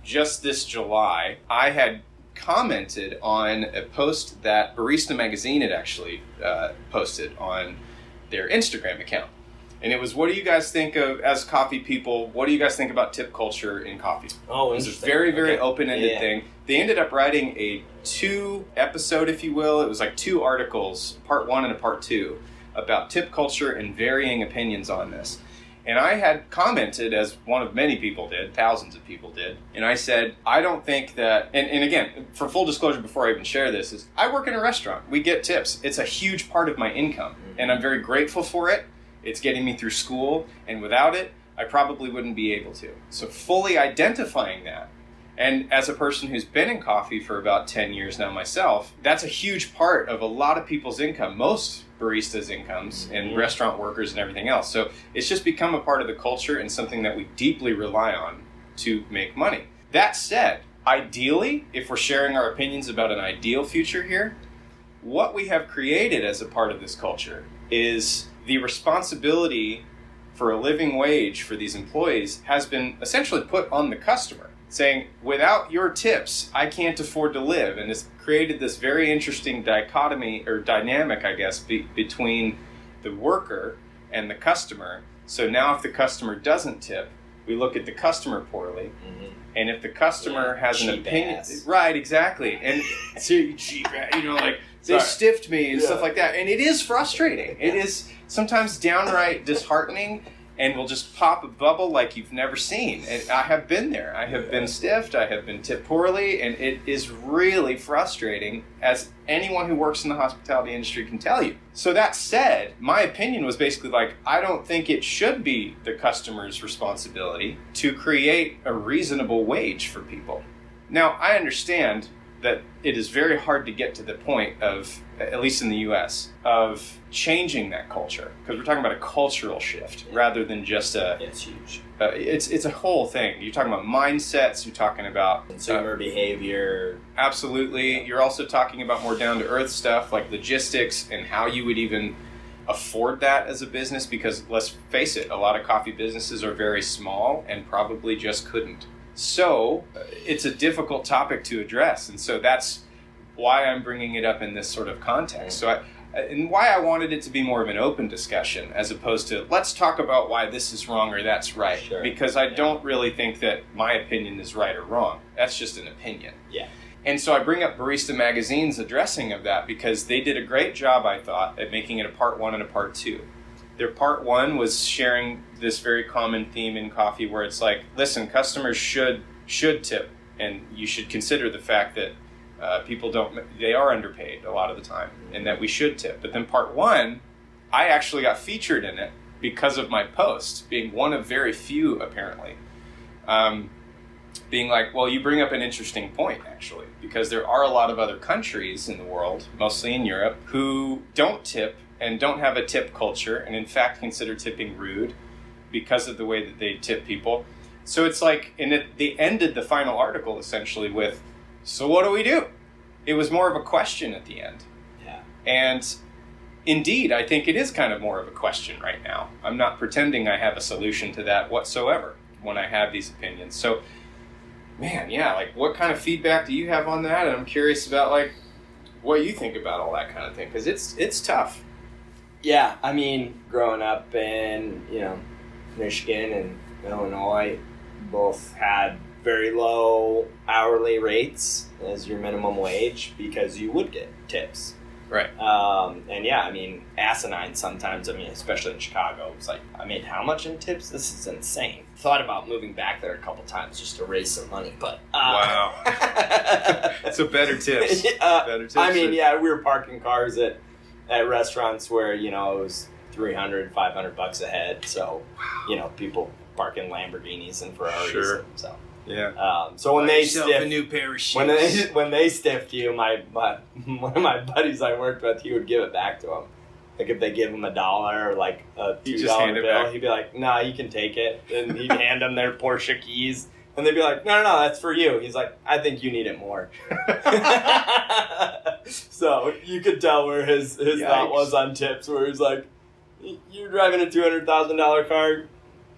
just this July, I had commented on a post that Barista magazine had actually posted on their Instagram account. And it was, what do you guys think of, as coffee people, what do you guys think about tip culture in coffee? Oh, interesting. It was a very, very open-ended thing. They ended up writing a 2-episode, if you will. It was 2 articles, part 1 and a part 2, about tip culture and varying opinions on this. And I had commented, as one of many people did, thousands of people did, and I said, I don't think that, and again, for full disclosure before I even share this, is I work in a restaurant. We get tips. It's a huge part of my income, and I'm very grateful for it. It's getting me through school, and without it, I probably wouldn't be able to. So fully identifying that, and as a person who's been in coffee for about 10 years now myself, that's a huge part of a lot of people's income, most baristas' incomes, and restaurant workers and everything else. So it's just become a part of the culture and something that we deeply rely on to make money. That said, ideally, if we're sharing our opinions about an ideal future here, what we have created as a part of this culture is the responsibility for a living wage for these employees has been essentially put on the customer, saying, without your tips, I can't afford to live. And it's created this very interesting dichotomy, or dynamic, I guess, between the worker and the customer. So now if the customer doesn't tip, we look at the customer poorly. And if the customer has an opinion... Ass. Right, exactly. And so cheap, they stiffed me and stuff like that. And it is frustrating. It is sometimes downright disheartening, and will just pop a bubble like you've never seen. And I have been there. I have been stiffed. I have been tipped poorly, and it is really frustrating, as anyone who works in the hospitality industry can tell you. So that said, my opinion was basically I don't think it should be the customer's responsibility to create a reasonable wage for people. Now, I understand that it is very hard to get to the point of, at least in the U.S., of changing that culture, because we're talking about a cultural shift rather than just it's huge. It's a whole thing. You're talking about mindsets. You're talking about consumer behavior. Absolutely. You're also talking about more down to earth stuff like logistics and how you would even afford that as a business, because let's face it, a lot of coffee businesses are very small and probably just couldn't. So it's a difficult topic to address, and so that's why I'm bringing it up in this sort of context. And why I wanted it to be more of an open discussion as opposed to let's talk about why this is wrong or that's right. Sure. Because I don't really think that my opinion is right or wrong. That's just an opinion. Yeah. And so I bring up Barista Magazine's addressing of that because they did a great job, I thought, at making it a part 1 and a part 2. Their part 1 was sharing this very common theme in coffee where it's like, listen, customers should tip, and you should consider the fact that people they are underpaid a lot of the time, and that we should tip. But then part 1, I actually got featured in it because of my post, being one of very few, apparently. Being like, well, you bring up an interesting point, actually, because there are a lot of other countries in the world, mostly in Europe, who don't tip and don't have a tip culture, and in fact consider tipping rude because of the way that they tip people. So it's like, they ended the final article essentially with, so what do we do? It was more of a question at the end. Yeah. And indeed, I think it is kind of more of a question right now. I'm not pretending I have a solution to that whatsoever when I have these opinions. So, man, yeah, like what kind of feedback do you have on that? And I'm curious about like what you think about all that kind of thing, because it's tough. Yeah, I mean, growing up in, Michigan and Illinois, both had very low hourly rates as your minimum wage because you would get tips. Right. And yeah, I mean, asinine sometimes. I mean, especially in Chicago, it's like, I made how much in tips? This is insane. Thought about moving back there a couple times just to raise some money, but wow. So better tips. Better tips. I mean, yeah, we were parking cars at restaurants where it was $300, $500 a head. So people parking Lamborghinis and Ferraris. Sure. So. Yeah. So when they stiff a new pair of shoes. when they stiffed you, my one of my buddies I worked with, he would give it back to him. Like if they give him $1 or like a $2 bill, he'd be like, "Nah, you can take it," and he'd hand them their Porsche keys, and they'd be like, "No, that's for you." He's like, "I think you need it more." So you could tell where his thought was on tips, where he's like, "You're driving a $200,000 car,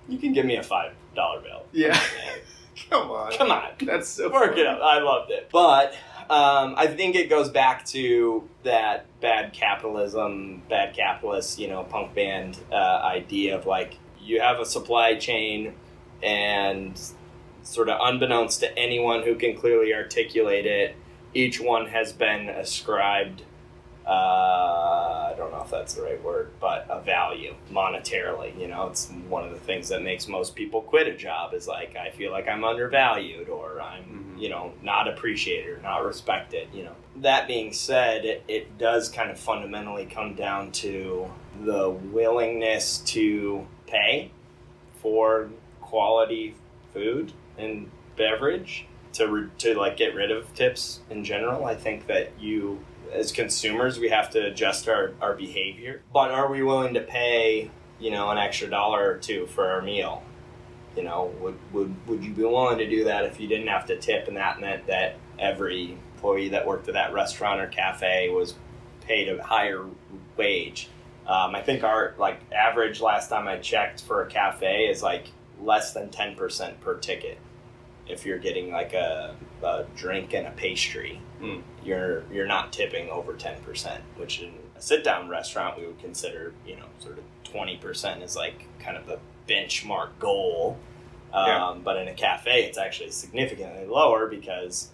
you can give me a $5 bill." Yeah. Come on. That's so Work funny. it up. I loved it. But I think it goes back to that bad capitalist, punk band idea of like, you have a supply chain and sort of unbeknownst to anyone who can clearly articulate it, each one has been ascribed, I don't know if that's the right word, but a value monetarily. It's one of the things that makes most people quit a job is like, I feel like I'm undervalued, or I'm, not appreciated or not respected. That being said, it does kind of fundamentally come down to the willingness to pay for quality food and beverage to like get rid of tips in general. I think that as consumers, we have to adjust our behavior. But are we willing to pay, an extra $1 or $2 for our meal? Would you be willing to do that if you didn't have to tip, and that meant that every employee that worked at that restaurant or cafe was paid a higher wage? I think our average last time I checked for a cafe is like less than 10% per ticket. If you're getting like a drink and a pastry, you're not tipping over 10%, which in a sit-down restaurant we would consider, sort of 20% is like kind of the benchmark goal. But in a cafe, it's actually significantly lower because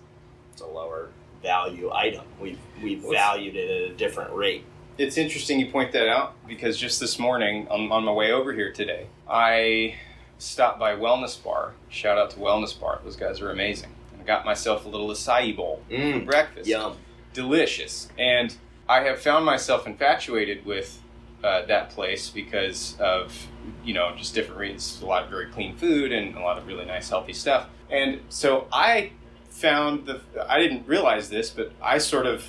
it's a lower value item. We've valued it at a different rate. It's interesting you point that out, because just this morning on my way over here today, I stopped by Wellness Bar. Shout out to Wellness Bar. Those guys are amazing. I got myself a little acai bowl for breakfast. Yum. Delicious. And I have found myself infatuated with that place because of, just different reasons. A lot of very clean food and a lot of really nice, healthy stuff. And so I found I didn't realize this, but I sort of,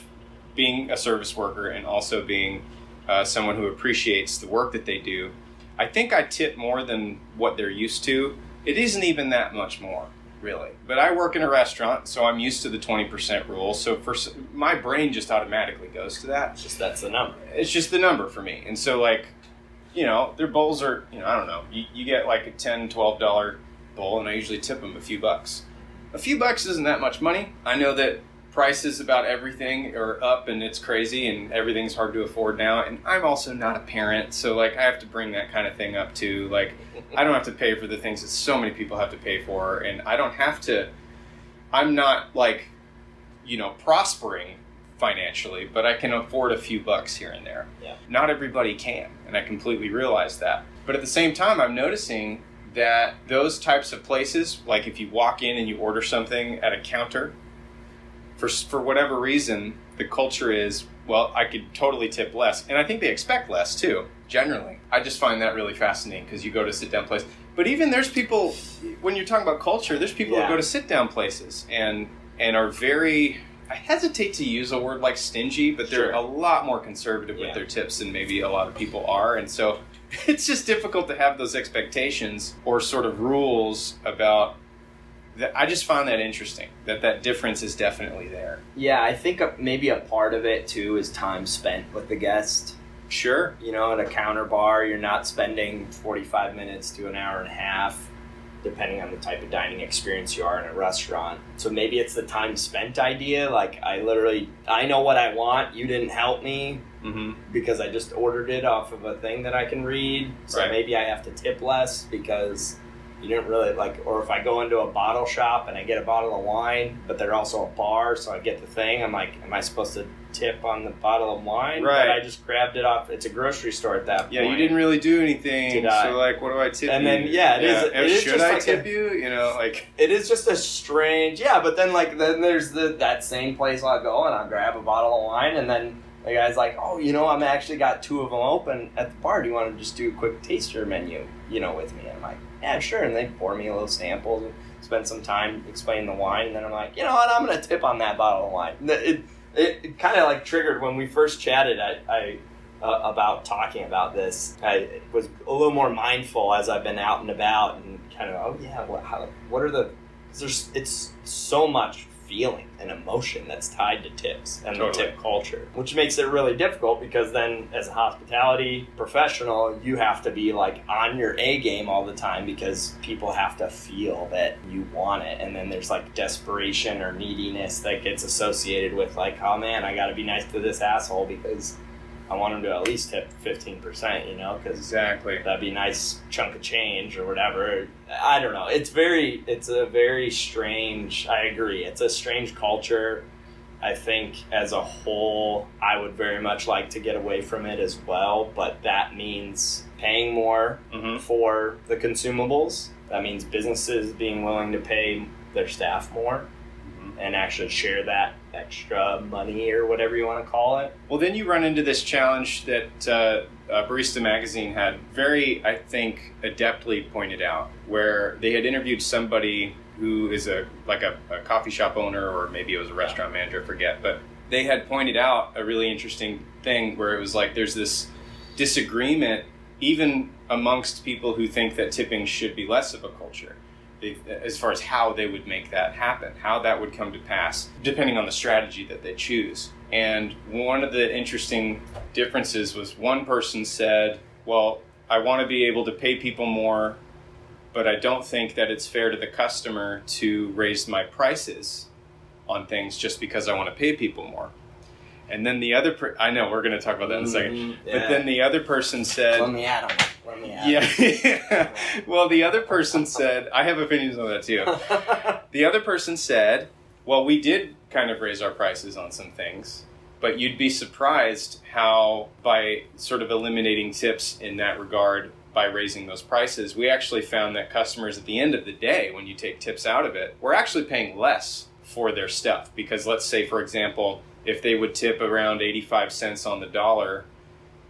being a service worker and also being someone who appreciates the work that they do, I think I tip more than what they're used to. It isn't even that much more. really. But I work in a restaurant, so I'm used to the 20% rule. So my brain just automatically goes to that. That's the number. It's just the number for me. And so, like, you know, their bowls are, you know, I don't know. You get like a $10, $12 bowl, and I usually tip them a few bucks. A few bucks isn't that much money. I know that prices about everything are up and it's crazy and everything's hard to afford now. And I'm also not a parent, so like I have to bring that kind of thing up too. Like I don't have to pay for the things that so many people have to pay for, and I don't have to. I'm not like, you know, prospering financially, but I can afford a few bucks here and there. Yeah. Not everybody can, and I completely realize that. But at the same time, I'm noticing that those types of places, like if you walk in and you order something at a counter, for whatever reason, the culture is, well, I could totally tip less. And I think they expect less too, generally. I just find that really fascinating because you go to sit-down places. But even there's people, when you're talking about culture, there's people who go to sit-down places and are very, I hesitate to use a word like stingy, but they're a lot more conservative with their tips than maybe a lot of people are. And so it's just difficult to have those expectations or sort of rules about that. I just find that interesting, that difference is definitely there. Yeah, I think maybe a part of it too is time spent with the guest. Sure. You know, at a counter bar, you're not spending 45 minutes to an hour and a half, depending on the type of dining experience you are in a restaurant. So maybe it's the time spent idea. Like, I know what I want. You didn't help me because I just ordered it off of a thing that I can read. So maybe I have to tip less because you didn't really or if I go into a bottle shop and I get a bottle of wine, but they're also a bar, so I get the thing, I'm like, am I supposed to tip on the bottle of wine? Right. But I just grabbed it off. It's a grocery store at that point. Yeah, you didn't really do anything. So, like, what do I tip you? And then, it is should I tip you? You know, like... It is just a strange... Yeah, but then, then there's that same place I'll go and I'll grab a bottle of wine, and then the guy's like, oh, you know, I'm actually got 2 of them open at the bar. Do you want to just do a quick taster menu, you know, with me? And I'm like, yeah, sure. And they pour me a little sample and spend some time explaining the wine. And then I'm like, you know what? I'm going to tip on that bottle of wine. It kind of like triggered when we first chatted I about talking about this. I was a little more mindful as I've been out and about and kind of, what are the... It's so much feeling and emotion that's tied to tips and the tip culture, which makes it really difficult because then as a hospitality professional, you have to be like on your A game all the time because people have to feel that you want it. And then there's like desperation or neediness that gets associated with like, oh man, I got to be nice to this asshole because I want him to at least tip 15%, you know, because that'd be a nice chunk of change or whatever. I don't know. It's a very strange, I agree. It's a strange culture. I think as a whole, I would very much like to get away from it as well, but that means paying more for the consumables. That means businesses being willing to pay their staff more and actually share that extra money or whatever you want to call it. Well, then you run into this challenge that Barista Magazine had very, I think, adeptly pointed out, where they had interviewed somebody who is a coffee shop owner, or maybe it was a restaurant manager, I forget, but they had pointed out a really interesting thing where it was like there's this disagreement even amongst people who think that tipping should be less of a culture, as far as how they would make that happen, how that would come to pass, depending on the strategy that they choose. And one of the interesting differences was one person said, well, I want to be able to pay people more, but I don't think that it's fair to the customer to raise my prices on things just because I want to pay people more. And then the other I know we're going to talk about that in a second. Yeah. But then the other person said... Let me at him. Yeah. Well, the other person said... I have opinions on that too. The other person said, well, we did kind of raise our prices on some things, but you'd be surprised how by sort of eliminating tips in that regard, by raising those prices, we actually found that customers at the end of the day, when you take tips out of it, we're actually paying less for their stuff. Because let's say, for example... if they would tip around 85 cents on the dollar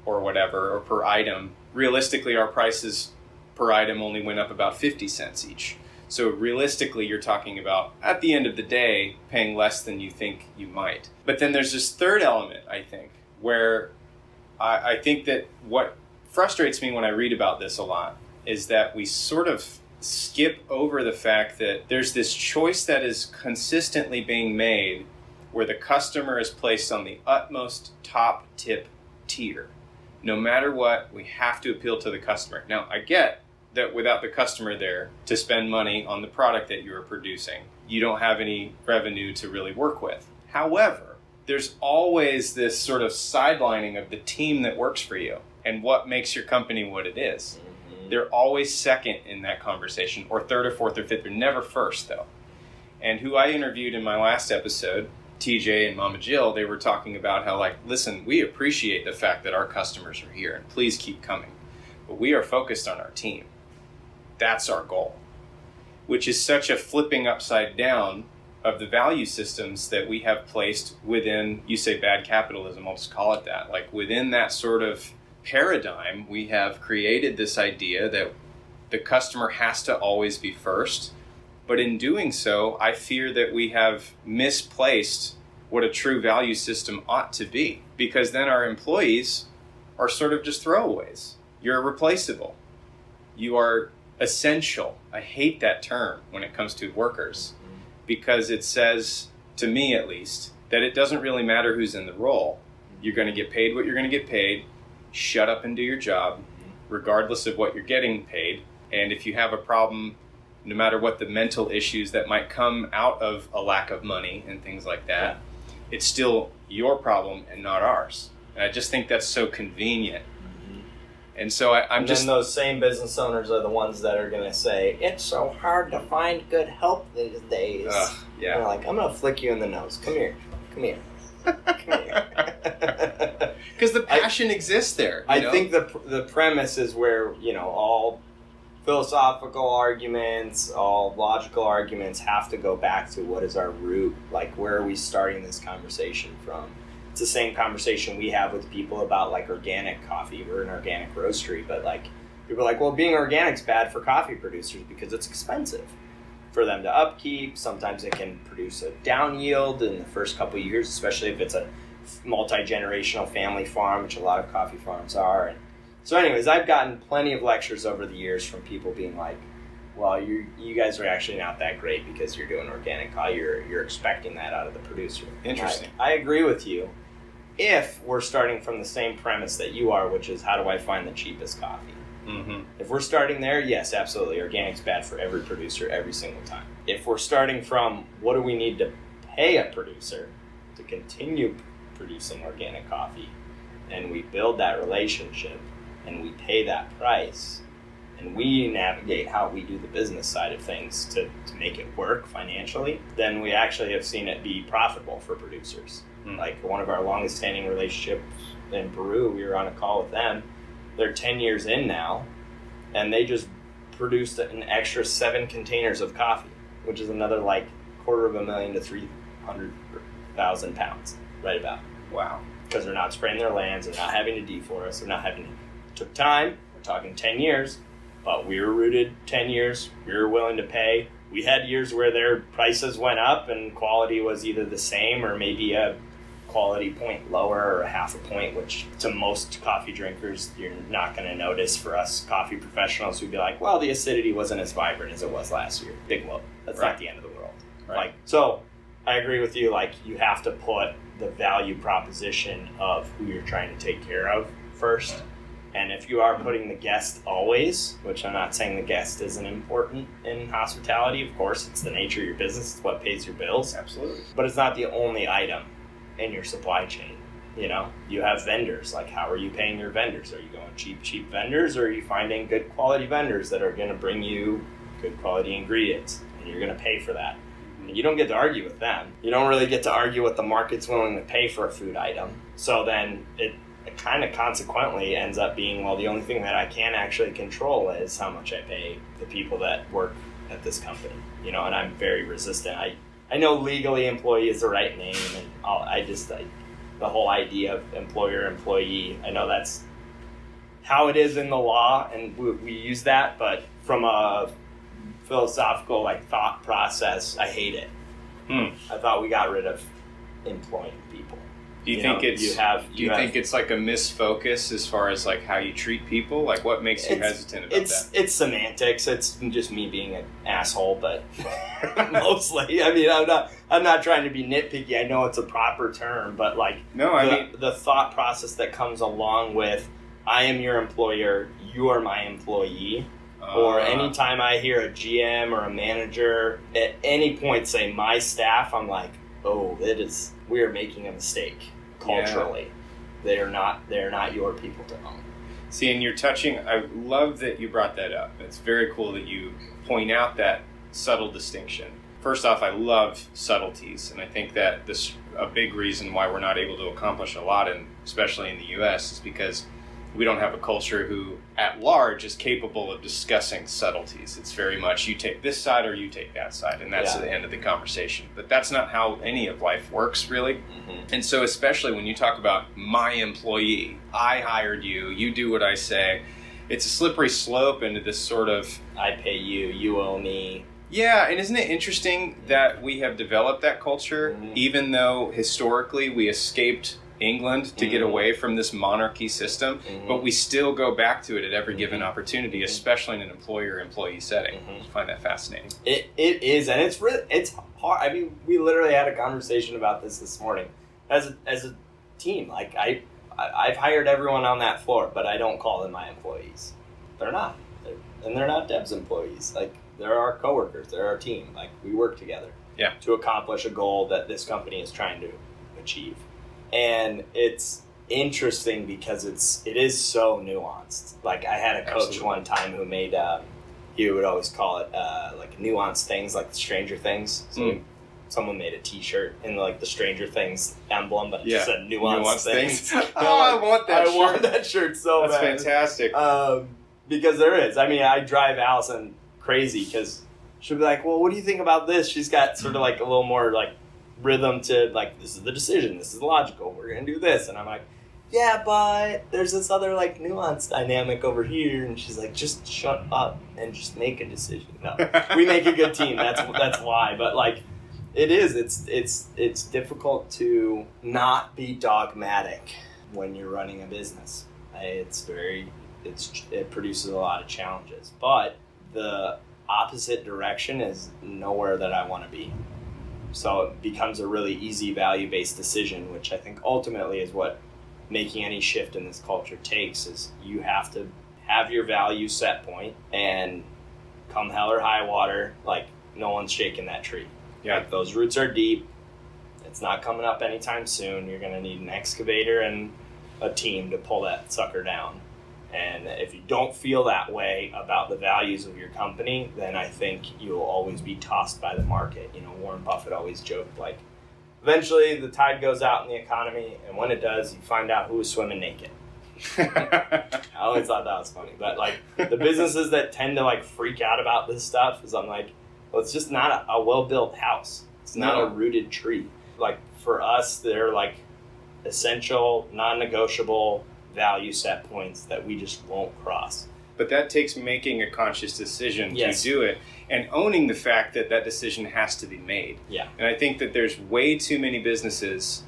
or whatever, or per item, realistically our prices per item only went up about 50 cents each. So realistically you're talking about, at the end of the day, paying less than you think you might. But then there's this third element, I think, where I think that what frustrates me when I read about this a lot is that we sort of skip over the fact that there's this choice that is consistently being made where the customer is placed on the utmost top tip tier. No matter what, we have to appeal to the customer. Now, I get that without the customer there to spend money on the product that you are producing, you don't have any revenue to really work with. However, there's always this sort of sidelining of the team that works for you and what makes your company what it is. They're always second in that conversation, or third or fourth or fifth. They're never first, though. And who I interviewed in my last episode, TJ and Mama Jill, they were talking about how, like, listen, we appreciate the fact that our customers are here, and please keep coming. But we are focused on our team. That's our goal, which is such a flipping upside down of the value systems that we have placed within, you say bad capitalism, I'll just call it that. Like, within that sort of paradigm, we have created this idea that the customer has to always be first. But in doing so, I fear that we have misplaced what a true value system ought to be, because then our employees are sort of just throwaways. You're replaceable. You are essential. I hate that term when it comes to workers, because it says, to me at least, that it doesn't really matter who's in the role. You're going to get paid what you're going to get paid. Shut up and do your job, regardless of what you're getting paid. And if you have a problem, no matter what the mental issues that might come out of a lack of money and things like that, it's still your problem and not ours. And I just think that's so convenient. And so I'm just... And then those same business owners are the ones that are going to say, it's so hard to find good help these days. Yeah. And they're like, I'm going to flick you in the nose. Come here. Come here. Come here. Because the passion exists there. I think the premise is where, all philosophical arguments, all logical arguments have to go back to what is our root, like where are we starting this conversation from? It's the same conversation we have with people about like organic coffee. We're an organic roastery, but like people are like, well, being organic's bad for coffee producers because it's expensive for them to upkeep. Sometimes it can produce a down yield in the first couple of years, especially if it's a multi-generational family farm, which a lot of coffee farms are. And so anyways, I've gotten plenty of lectures over the years from people being like, well, you guys are actually not that great because you're doing organic coffee. You're expecting that out of the producer. Interesting. I agree with you if we're starting from the same premise that you are, which is how do I find the cheapest coffee? Mm-hmm. If we're starting there, yes, absolutely. Organic's bad for every producer every single time. If we're starting from what do we need to pay a producer to continue producing organic coffee, and we build that relationship and we pay that price and we navigate how we do the business side of things to make it work financially, then we actually have seen it be profitable for producers. Like one of our longest standing relationships in Peru, we were on a call with them. They're 10 years in now, and they just produced an extra 7 containers of coffee, which is another like $250,000 to 300,000 pounds, right about. Wow. Because they're not spraying their lands, they're not having to deforest, they're not having to... It took time, we're talking 10 years, but we were rooted 10 years, we were willing to pay. We had years where their prices went up and quality was either the same or maybe a quality point lower or a half a point, which to most coffee drinkers you're not going to notice. For us coffee professionals, we'd be like, well, the acidity wasn't as vibrant as it was last year. Big whoop. That's Right. not the end of the world. Right. Like, so I agree with you. Like, you have to put the value proposition of who you're trying to take care of first. And if you are putting the guest always, which I'm not saying the guest isn't important in hospitality, of course, it's the nature of your business, it's what pays your bills. Absolutely. But it's not the only item in your supply chain. You have vendors. Like, how are you paying your vendors? Are you going cheap vendors, or are you finding good quality vendors that are going to bring you good quality ingredients and you're going to pay for that? And you don't get to argue with them. You don't really get to argue what the market's willing to pay for a food item. So then it kind of consequently ends up being, well, the only thing that I can actually control is how much I pay the people that work at this company. And I'm very resistant. I know legally employee is the right name, and the whole idea of employer-employee, I know that's how it is in the law, and we use that, but from a philosophical thought process, I hate it. I thought we got rid of employing people. Do you think it's like a misfocus as far as like how you treat people? Like what makes you hesitant about that? It's semantics. It's just me being an asshole, but mostly. I mean, I'm not trying to be nitpicky. I know it's a proper term, but like the thought process that comes along with I am your employer, you are my employee. Or anytime I hear a GM or a manager at any point say my staff, I'm like, oh, we are making a mistake culturally. Yeah. They're not your people to own. See, and I love that you brought that up. It's very cool that you point out that subtle distinction. First off, I love subtleties, and I think that a big reason why we're not able to accomplish a lot, especially in the U.S., is because we don't have a culture who, at large, is capable of discussing subtleties. It's very much you take this side or you take that side, and that's the end of the conversation. But that's not how any of life works, really. Mm-hmm. And so especially when you talk about my employee, I hired you, you do what I say, it's a slippery slope into this sort of... I pay you, you owe me. Yeah, and isn't it interesting that we have developed that culture, even though historically we escaped England to get away from this monarchy system, but we still go back to it at every given opportunity, especially in an employer-employee setting. I find that fascinating. It is, and it's hard. I mean, we literally had a conversation about this morning as a team. Like I've hired everyone on that floor, but I don't call them my employees. They're not, and they're not Deb's employees. Like they're our coworkers, they're our team. Like we work together to accomplish a goal that this company is trying to achieve. And it's interesting because it is so nuanced. Like I had a coach one time who made he would always call it like nuanced things, like the Stranger Things. So someone made a T-shirt in like the Stranger Things emblem, but it just said nuanced things. I want that shirt. I want that shirt so bad. That's fantastic. Because there is. I mean, I drive Allison crazy because she'll be like, "Well, what do you think about this?" She's got sort of like a little more like rhythm to like, this is the decision, this is logical, we're gonna do this, and I'm like, yeah, but there's this other like nuance dynamic over here, and she's like, just shut up and just make a decision. No, we make a good team. That's why. But like, it's difficult to not be dogmatic when you're running a business. It produces a lot of challenges, but the opposite direction is nowhere that I want to be. So it becomes a really easy value-based decision, which I think ultimately is what making any shift in this culture takes, is you have to have your value set point, and come hell or high water, like no one's shaking that tree. Yeah. Like those roots are deep. It's not coming up anytime soon. You're going to need an excavator and a team to pull that sucker down. And if you don't feel that way about the values of your company, then I think you'll always be tossed by the market. You know, Warren Buffett always joked, like, eventually the tide goes out in the economy, and when it does, you find out who is swimming naked. I always thought that was funny. But, like, the businesses that tend to, like, freak out about this stuff is I'm like, well, it's just not a well-built house. It's not a rooted tree. Like, for us, they're, like, essential, non-negotiable value set points that we just won't cross. But that takes making a conscious decision to do it, and owning the fact that that decision has to be made. Yeah. And I think that there's way too many businesses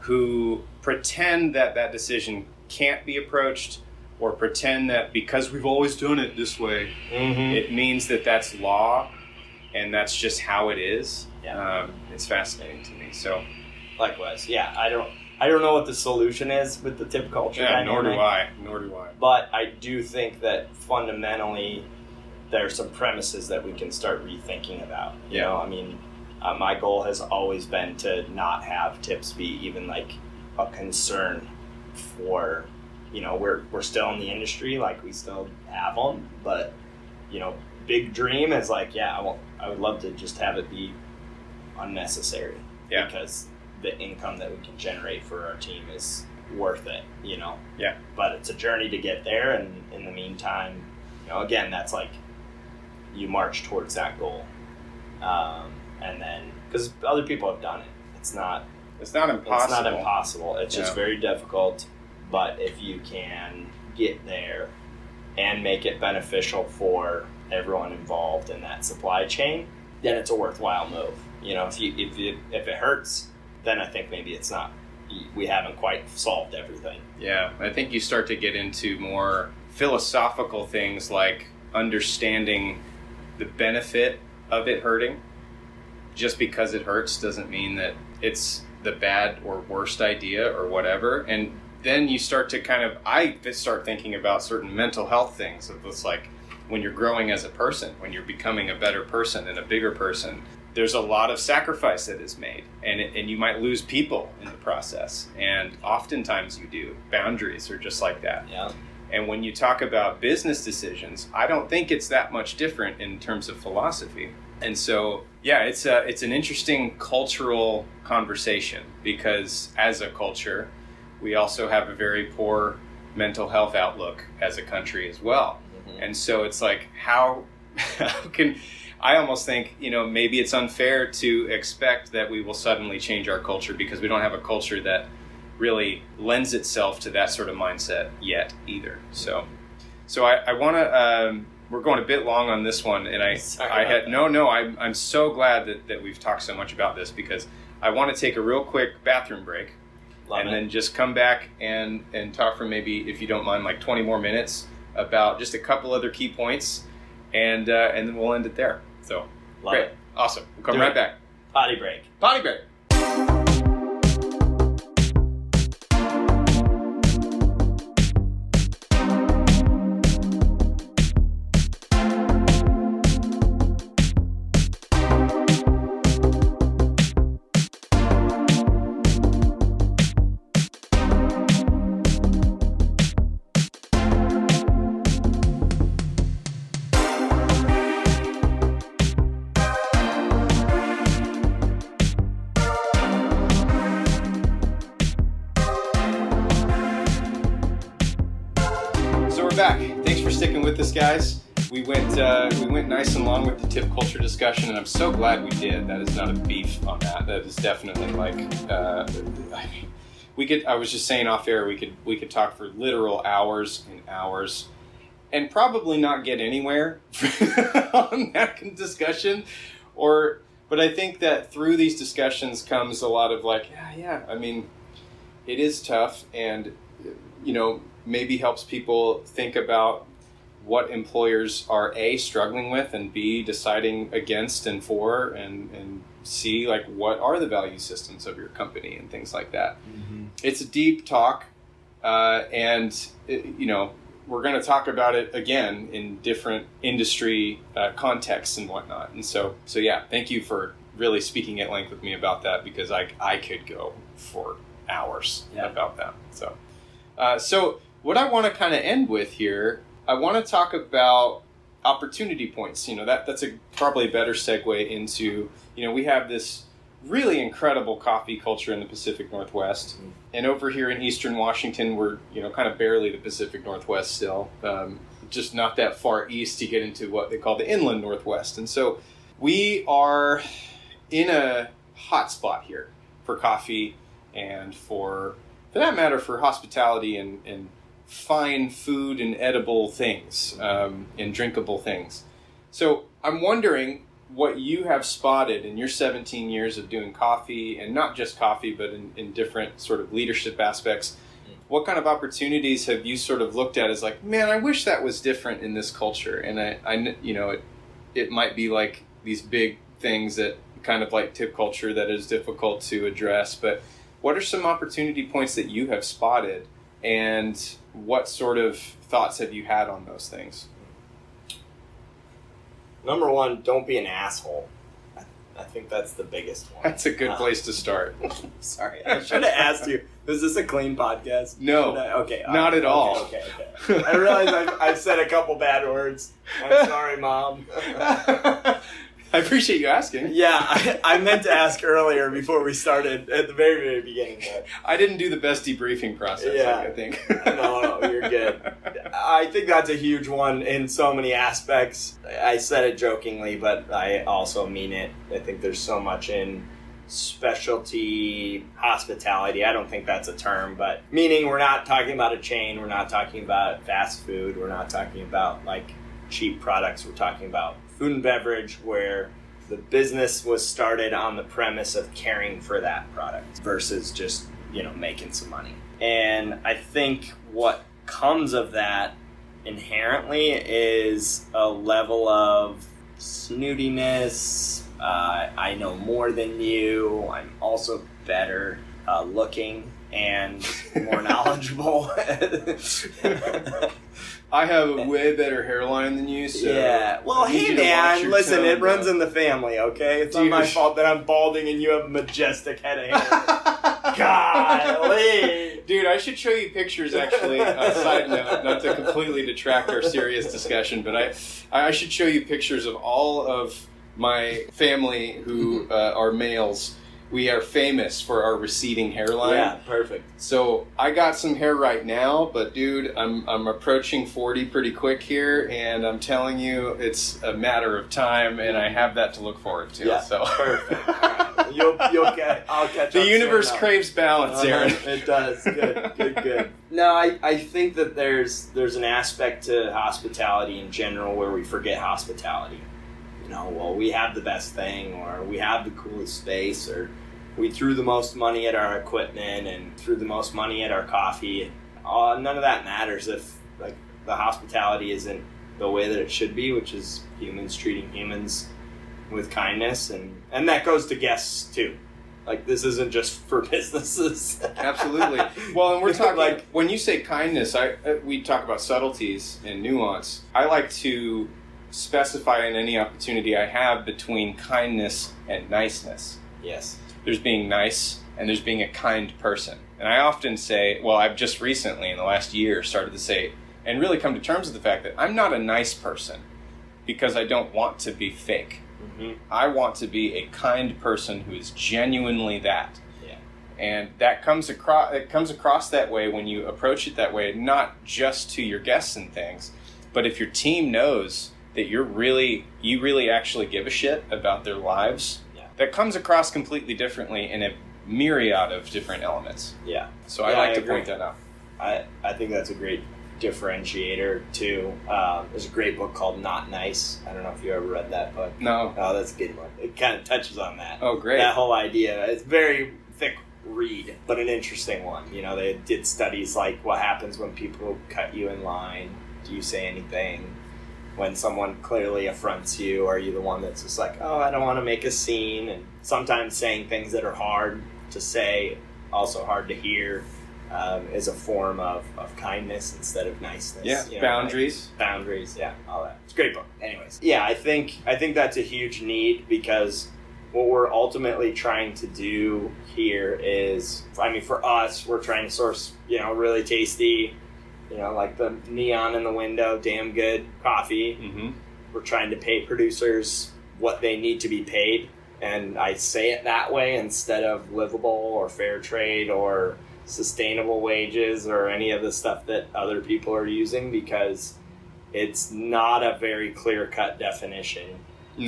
who pretend that that decision can't be approached, or pretend that because we've always done it this way, it means that that's law, and that's just how it is. Yeah. It's fascinating to me. So, likewise, I don't know what the solution is with the tip culture dynamic. Nor do I. But I do think that fundamentally there are some premises that we can start rethinking about. You know, I mean, my goal has always been to not have tips be even like a concern for, you know, we're still in the industry, like we still have them, but, you know, big dream is like, I would love to just have it be unnecessary. Yeah. Because the income that we can generate for our team is worth it, you know? Yeah. But it's a journey to get there, and in the meantime, you know, again, that's like you march towards that goal. And then, because other people have done it. It's not impossible. It's not impossible. It's just very difficult. But if you can get there and make it beneficial for everyone involved in that supply chain, then it's a worthwhile move. You know, if it hurts, then I think maybe it's not we haven't quite solved everything. Yeah, I think you start to get into more philosophical things like understanding the benefit of it hurting. Just because it hurts doesn't mean that it's the bad or worst idea or whatever. And then you start to I start thinking about certain mental health things. It's like when you're growing as a person, when you're becoming a better person and a bigger person, there's a lot of sacrifice that is made, and you might lose people in the process. And oftentimes you do. Boundaries are just like that. Yeah. And when you talk about business decisions, I don't think it's that much different in terms of philosophy. And so, yeah, it's an interesting cultural conversation, because as a culture, we also have a very poor mental health outlook as a country as well. Mm-hmm. And so it's like, how can... I almost think, maybe it's unfair to expect that we will suddenly change our culture, because we don't have a culture that really lends itself to that sort of mindset yet either. So I want to, we're going a bit long on this one, and I'm so glad that we've talked so much about this, because I want to take a real quick bathroom break. Then just come back and talk for maybe, if you don't mind, like 20 more minutes about just a couple other key points, and then we'll end it there. So great. Awesome. We'll come right back. Potty break. Back. Thanks for sticking with us, guys. We went nice and long with the tip culture discussion, and I'm so glad we did. That is not a beef on that. That is definitely like I was just saying off air, we could talk for literal hours and hours, and probably not get anywhere on that discussion. But I think that through these discussions comes a lot of like, I mean, it is tough, and maybe helps people think about what employers are A, struggling with, and B, deciding against and for, and C, like, what are the value systems of your company and things like that. Mm-hmm. It's a deep talk, and we're going to talk about it again in different industry contexts and whatnot. And so yeah, thank you for really speaking at length with me about that, because I could go for hours about that. So what I want to kind of end with here, I want to talk about opportunity points. That's probably a better segue into, we have this really incredible coffee culture in the Pacific Northwest. Mm-hmm. And over here in Eastern Washington, we're, kind of barely the Pacific Northwest still. Just not that far east to get into what they call the Inland Northwest. And so we are in a hot spot here for coffee, and for that matter, for hospitality and fine food and edible things, and drinkable things. So I'm wondering what you have spotted in your 17 years of doing coffee, and not just coffee, but in different sort of leadership aspects. What kind of opportunities have you sort of looked at as like, man, I wish that was different in this culture? And it might be like these big things that kind of like tip culture that is difficult to address, but what are some opportunity points that you have spotted, and what sort of thoughts have you had on those things? Number one, don't be an asshole. I think that's the biggest one. That's a good place to start. Sorry, I should have asked you. Is this a clean podcast? No. Okay. Not at all. Okay. I realize I've said a couple bad words. I'm sorry, Mom. I appreciate you asking. Yeah, I meant to ask earlier before we started at the very, very beginning. But I didn't do the best debriefing process, I think. No, you're good. I think that's a huge one in so many aspects. I said it jokingly, but I also mean it. I think there's so much in specialty hospitality. I don't think that's a term, but meaning we're not talking about a chain. We're not talking about fast food. We're not talking about like cheap products. We're talking about food and beverage, where the business was started on the premise of caring for that product versus just, making some money. And I think what comes of that inherently is a level of snootiness. I know more than you. I'm also better looking and more knowledgeable. I have a way better hairline than you, so... Yeah. Well, hey, man, listen, it runs in the family, okay? It's not my fault that I'm balding and you have a majestic head of hair. Golly! Dude, I should show you pictures, actually. Side note, not to completely detract our serious discussion, but I should show you pictures of all of my family who are males. We are famous for our receding hairline. Yeah, perfect. So I got some hair right now, but dude, I'm approaching 40 pretty quick here, and I'm telling you, it's a matter of time, and I have that to look forward to. Yeah, so perfect. All right. I'll catch up. The universe craves balance, Aaron. It does. Good. No, I think that there's an aspect to hospitality in general where we forget hospitality. Well, we have the best thing, or we have the coolest space, or we threw the most money at our equipment and threw the most money at our coffee. None of that matters if the hospitality isn't the way that it should be, which is humans treating humans with kindness, and that goes to guests too. This isn't just for businesses. Absolutely. Well, and we're talking when you say kindness, we talk about subtleties and nuance. I like to specify in any opportunity I have between kindness and niceness. Yes. There's being nice and there's being a kind person. And I often say, well, I've just recently in the last year started to say and really come to terms with the fact that I'm not a nice person because I don't want to be fake. Mm-hmm. I want to be a kind person who is genuinely that. Yeah. And that comes across that way when you approach it that way, not just to your guests and things, but if your team knows that you really actually give a shit about their lives, that comes across completely differently in a myriad of different elements. Yeah. So I like to point that out. I think that's a great differentiator too. There's a great book called Not Nice. I don't know if you ever read that book. No. Oh, that's a good one. It kind of touches on that. Oh, great. That whole idea. It's very thick read, but an interesting one. They did studies like what happens when people cut you in line. Do you say anything? When someone clearly affronts you, are you the one that's just I don't want to make a scene? And sometimes saying things that are hard to say, also hard to hear, is a form of kindness instead of niceness. Yeah, boundaries. Boundaries, yeah, all that. It's a great book. Anyways, yeah, I think that's a huge need because what we're ultimately trying to do here is, for us, we're trying to source, really tasty, like the neon in the window, damn good coffee. Mm-hmm. We're trying to pay producers what they need to be paid. And I say it that way instead of livable or fair trade or sustainable wages or any of the stuff that other people are using, because it's not a very clear-cut definition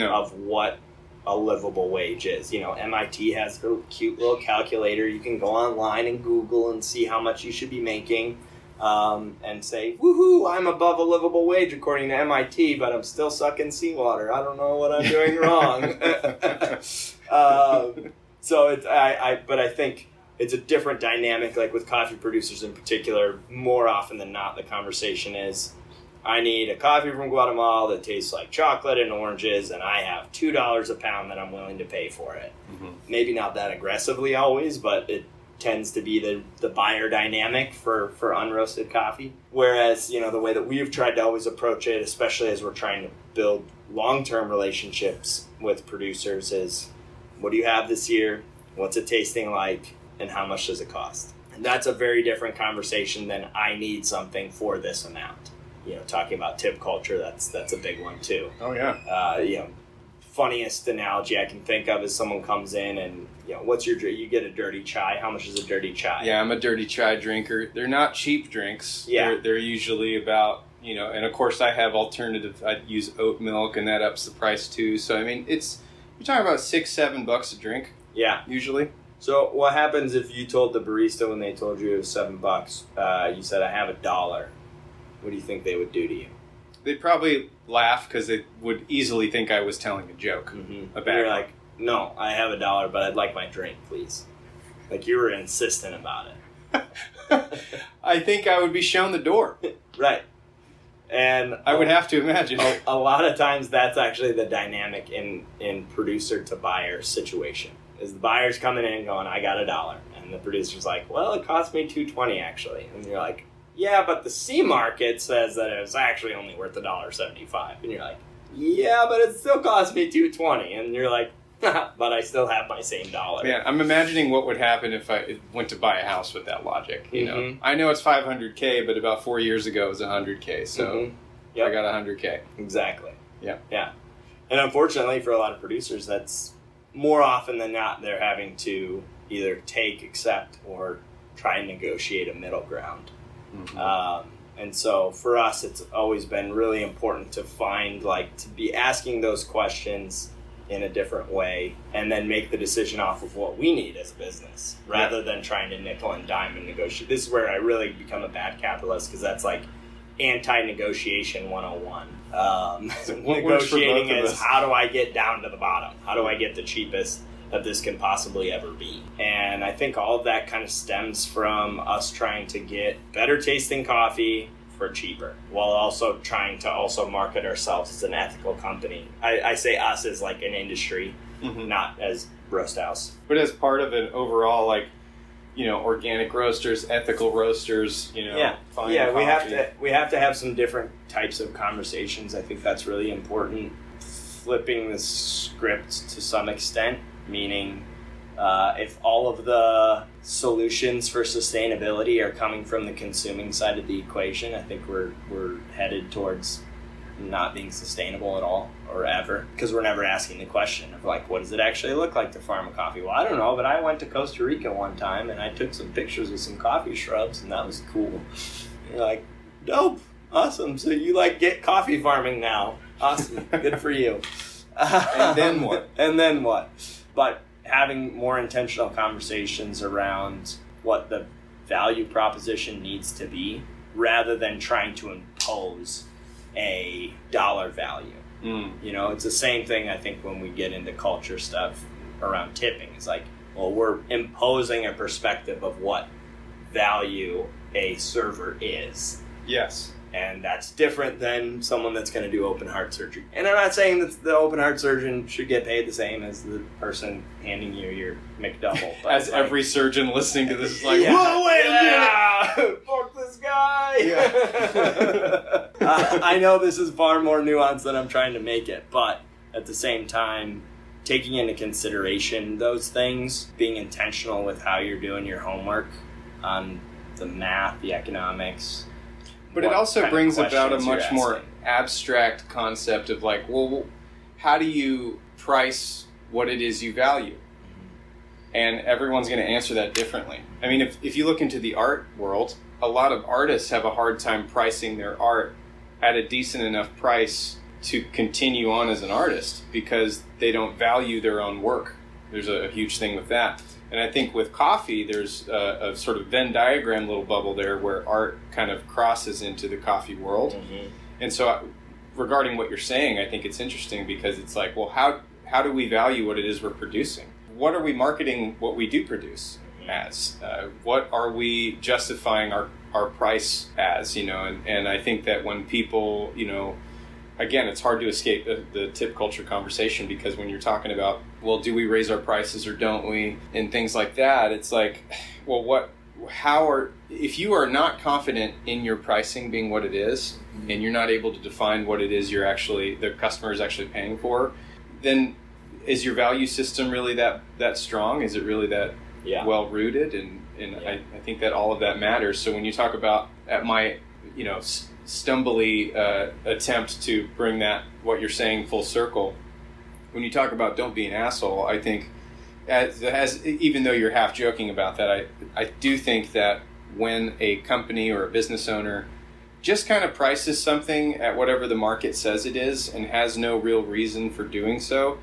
of what a livable wage is. MIT has a cute little calculator. You can go online and Google and see how much you should be making. And say, woohoo, I'm above a livable wage according to MIT, but I'm still sucking seawater. I don't know what I'm doing wrong. But I think it's a different dynamic, with coffee producers in particular. More often than not, the conversation is, I need a coffee from Guatemala that tastes like chocolate and oranges, and I have $2 a pound that I'm willing to pay for it. Mm-hmm. Maybe not that aggressively always, but it tends to be the buyer dynamic for unroasted coffee. Whereas, the way that we've tried to always approach it, especially as we're trying to build long-term relationships with producers, is what do you have this year? What's it tasting like? And how much does it cost? And that's a very different conversation than I need something for this amount. Talking about tip culture, that's a big one too. Oh, yeah. Funniest analogy I can think of is someone comes in and, what's your drink? You get a dirty chai. How much is a dirty chai? Yeah, I'm a dirty chai drinker. They're not cheap drinks. Yeah. They're usually about, and of course I have alternative. I use oat milk and that ups the price too. So, you're talking about $6-7 a drink. Yeah. Usually. So what happens if you told the barista when they told you it was $7, you said, I have $1. What do you think they would do to you? They'd probably laugh because they would easily think I was telling a joke. Mm-hmm. About You're like, no, I have $1, but I'd like my drink, please. Like, you were insistent about it. I think I would be shown the door. Right. And I would have to imagine. A lot of times that's actually the dynamic in producer to buyer situation. Is the buyer's coming in going, I got $1. And the producer's like, well, it cost me $2.20 actually. And you're like, yeah, but the C market says that it's actually only worth $1.75. And you're like, yeah, but it still cost me $2.20. And you're like, but I still have my same dollar. Yeah, I'm imagining what would happen if I went to buy a house with that logic. You know, I know it's $500K, but about 4 years ago it was $100K. So I got $100K. Exactly. Yeah. Yeah. And unfortunately for a lot of producers, that's more often than not, they're having to either take, accept, or try and negotiate a middle ground. And so for us, it's always been really important to find, like, to be asking those questions in a different way and then make the decision off of what we need as a business rather than trying to nickel and dime and negotiate. This is where I really become a bad capitalist, because that's like anti-negotiation 101. Negotiating is, how do I get down to the bottom? How do I get the cheapest that this can possibly ever be? And I think all of that kind of stems from us trying to get better tasting coffee for cheaper, while also trying to also market ourselves as an ethical company. I say us as like an industry, not as roast house. But as part of an overall, like, you know, organic roasters, ethical roasters, you know, we have to have some different types of conversations. I think that's really important. Flipping the script to some extent, meaning if all of the solutions for sustainability are coming from the consuming side of the equation, I think we're headed towards not being sustainable at all or ever, because we're never asking the question of, like, what does it actually look like to farm a coffee? Well, I don't know, but I went to Costa Rica one time and I took some pictures with some coffee shrubs, and that was cool. And you're like, dope, awesome. So you like get coffee farming now? Awesome, good for you. And then what? And then what? But having more intentional conversations around what the value proposition needs to be, rather than trying to impose a dollar value. You know, it's the same thing, I think, when we get into culture stuff around tipping. It's like, well, we're imposing a perspective of what value a server is. Yes. And that's different than someone that's going to do open heart surgery. And I'm not saying that the open heart surgeon should get paid the same as the person handing you your McDouble. But as like, every surgeon listening to this is like, whoa, wait a minute! Fuck this guy! Yeah. I know this is far more nuanced than I'm trying to make it, but at the same time, taking into consideration those things, being intentional with how you're doing your homework on the math, the economics. But it also brings about a much more abstract concept of, like, well, how do you price what it is you value? And everyone's going to answer that differently. I mean, if you look into the art world, a lot of artists have a hard time pricing their art at a decent enough price to continue on as an artist, because they don't value their own work. There's a huge thing with that. And I think with coffee, there's a sort of Venn diagram little bubble there where art kind of crosses into the coffee world. And so regarding what you're saying, I think it's interesting, because it's like, well, how do we value what it is we're producing? What are we marketing what we do produce as? What are we justifying our price as, you know? And I think that when people, you know, again, it's hard to escape the tip culture conversation, because when you're talking about, well, do we raise our prices or don't we, and things like that, it's like, well, if you are not confident in your pricing being what it is, and you're not able to define what it is the customer is actually paying for, then is your value system really that strong? Is it really that well rooted? And I think that all of that matters. So when you talk about, at my, you know, stumbly attempt to bring what you're saying full circle, when you talk about don't be an asshole, I think as even though you're half joking about that, I do think that when a company or a business owner just kind of prices something at whatever the market says it is and has no real reason for doing so,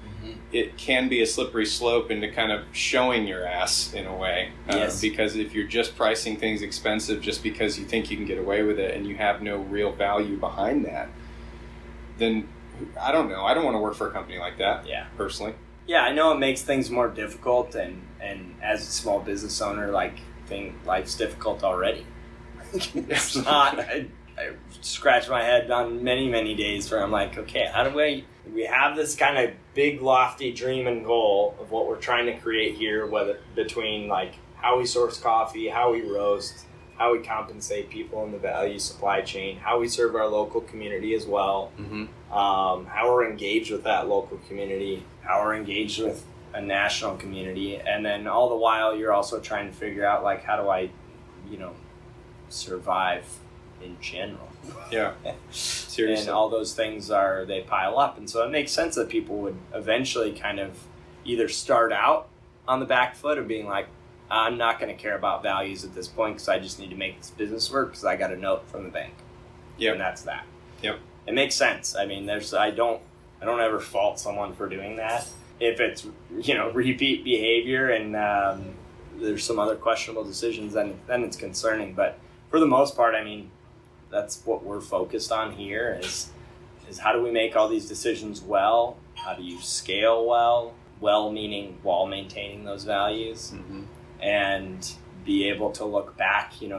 it can be a slippery slope into kind of showing your ass in a way. Because if you're just pricing things expensive just because you think you can get away with it and you have no real value behind that, then I don't know. I don't want to work for a company like that, personally. Yeah, I know it makes things more difficult, and as a small business owner, like, life's difficult already. It's not. I scratch my head on many days where I'm like, okay, how do we have this kind of big, lofty dream and goal of what we're trying to create here, whether between like how we source coffee, how we roast, how we compensate people in the value supply chain, how we serve our local community as well, how we're engaged with that local community, how we're engaged with a national community, and then all the while you're also trying to figure out like, how do I, survive in general. Yeah. Seriously. And all those things they pile up. And so it makes sense that people would eventually kind of either start out on the back foot of being like, I'm not going to care about values at this point because I just need to make this business work because I got a note from the bank. Yep. And that's that. Yep. It makes sense. I mean, I don't ever fault someone for doing that. If it's, repeat behavior and there's some other questionable decisions, then it's concerning. But for the most part, I mean, that's what we're focused on here is how do we make all these decisions well? How do you scale well? Well meaning while maintaining those values, and be able to look back, and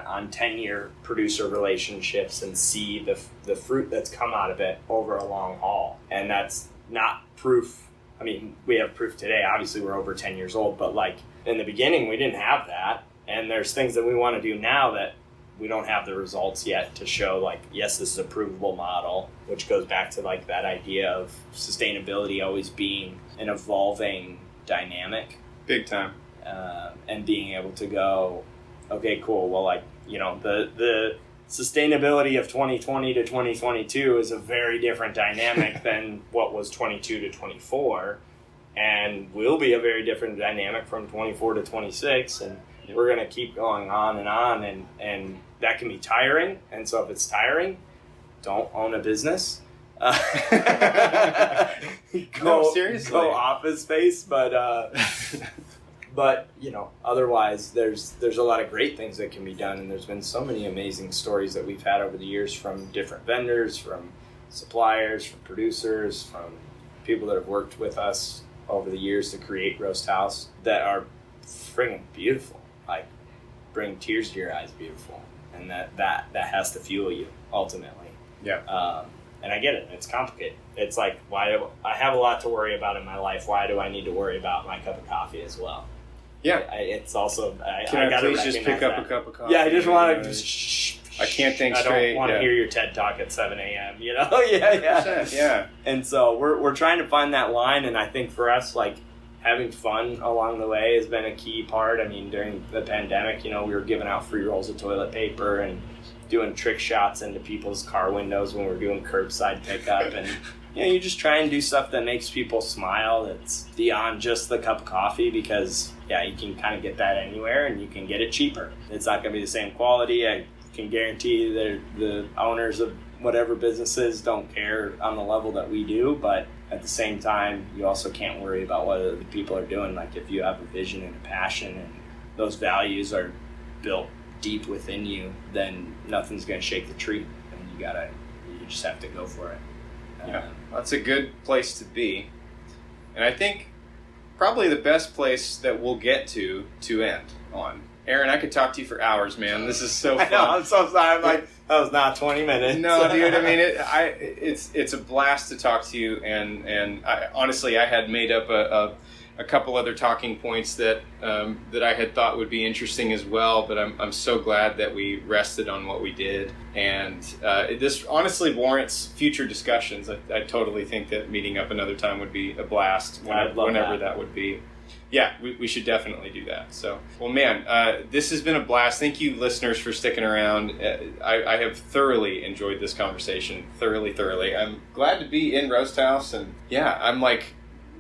on 10-year producer relationships and see the fruit that's come out of it over a long haul. And that's not proof. I mean, we have proof today. Obviously, we're over 10 years old, but like in the beginning, we didn't have that. And there's things that we want to do now that we don't have the results yet to show like, yes, this is a provable model, which goes back to like that idea of sustainability always being an evolving dynamic. Big time. And being able to go, okay, cool. Well, like, the sustainability of 2020 to 2022 is a very different dynamic than what was 22 to 24, and will be a very different dynamic from 24 to 26. And we're going to keep going on, and that can be tiring. And so if it's tiring, don't own a business. Seriously. Go office space, but otherwise there's a lot of great things that can be done, and there's been so many amazing stories that we've had over the years from different vendors, from suppliers, from producers, from people that have worked with us over the years to create Roast House that are friggin' beautiful. Like, bring tears to your eyes beautiful. And that has to fuel you ultimately. Yeah. And I get it. It's complicated. It's like, I have a lot to worry about in my life. Why do I need to worry about my cup of coffee as well? Yeah. It's also, Can I please just pick up that. a cup of coffee? Yeah, I just want to I can't think straight. I don't want to hear your TED Talk at 7 a.m., Yeah. And so we're trying to find that line, and I think for us, like, having fun along the way has been a key part. I mean, during the pandemic, we were giving out free rolls of toilet paper and doing trick shots into people's car windows when we were doing curbside pickup. And, you just try and do stuff that makes people smile. That's beyond just the cup of coffee because, you can kind of get that anywhere and you can get it cheaper. It's not going to be the same quality. I can guarantee that the owners of whatever businesses don't care on the level that we do, but at the same time, you also can't worry about what other people are doing. Like, if you have a vision and a passion and those values are built deep within you, then nothing's going to shake the tree, and you just have to go for it. Yeah, that's a good place to be. And I think probably the best place that we'll get to end on. Aaron, I could talk to you for hours, man. This is so fun. I know, I'm so sorry. I'm like, that was not 20 minutes. No, dude. I mean, it's a blast to talk to you, and honestly, I had made up a couple other talking points that I had thought would be interesting as well. But I'm so glad that we rested on what we did, and this honestly warrants future discussions. I totally think that meeting up another time would be a blast, whenever that would be. Yeah, we should definitely do that. So, well, man, this has been a blast. Thank you, listeners, for sticking around. I have thoroughly enjoyed this conversation. Thoroughly. I'm glad to be in Roast House, and I'm like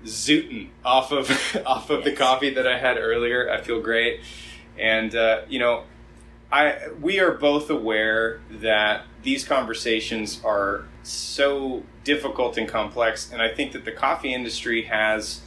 zooting off of the coffee that I had earlier. I feel great, and we are both aware that these conversations are so difficult and complex, and I think that the coffee industry has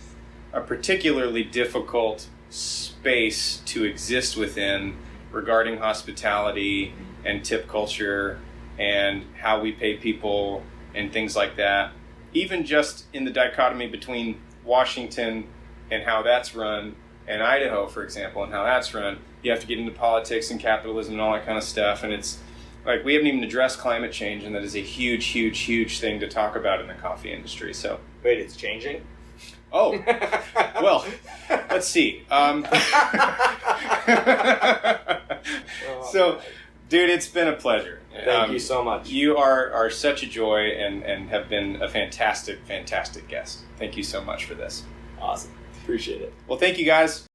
a particularly difficult space to exist within regarding hospitality and tip culture and how we pay people and things like that. Even just in the dichotomy between Washington and how that's run, and Idaho, for example, and how that's run, you have to get into politics and capitalism and all that kind of stuff. And it's like we haven't even addressed climate change, and that is a huge, huge, huge thing to talk about in the coffee industry. So wait, it's changing? Oh, well, let's see. So, dude, it's been a pleasure. Thank you so much. You are such a joy and have been a fantastic, fantastic guest. Thank you so much for this. Awesome. Appreciate it. Well, thank you, guys.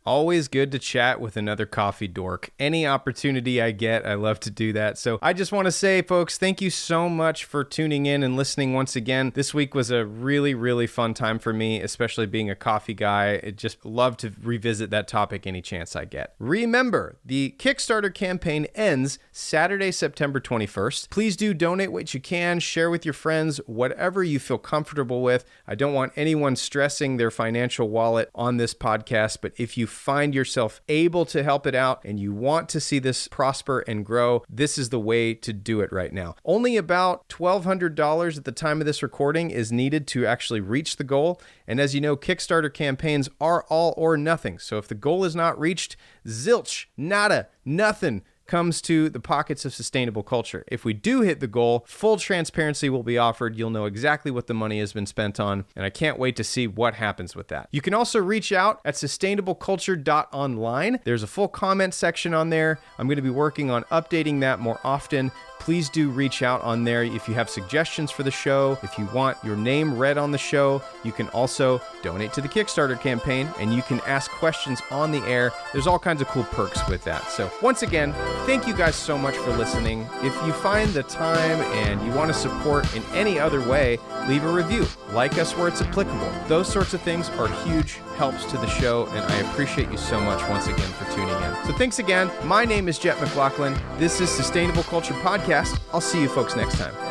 Always good to chat with another coffee dork. Any opportunity I get, I love to do that. So I just want to say, folks, thank you so much for tuning in and listening once again. This week was a really, really fun time for me, especially being a coffee guy. I just love to revisit that topic any chance I get. Remember, the Kickstarter campaign ends Saturday, September 21st. Please do donate what you can, share with your friends, whatever you feel comfortable with. I don't want anyone stressing their financial wallet on this podcast, but if you find yourself able to help it out and you want to see this prosper and grow, this is the way to do it right now. Only about $1,200 at the time of this recording is needed to actually reach the goal. And as you know, Kickstarter campaigns are all or nothing. So if the goal is not reached, zilch, nada, nothing comes to the pockets of Sustainable Culture. If we do hit the goal, full transparency will be offered. You'll know exactly what the money has been spent on, and I can't wait to see what happens with that. You can also reach out at sustainableculture.online. There's a full comment section on there. I'm going to be working on updating that more often. Please do reach out on there if you have suggestions for the show. If you want your name read on the show, you can also donate to the Kickstarter campaign, and you can ask questions on the air. There's all kinds of cool perks with that. So once again, thank you guys so much for listening. If you find the time and you want to support in any other way, leave a review, like us where it's applicable. Those sorts of things are huge helps to the show, and I appreciate you so much once again for tuning in. So thanks again. My name is Jet McLaughlin. This is Sustainable Culture Podcast. I'll see you folks next time.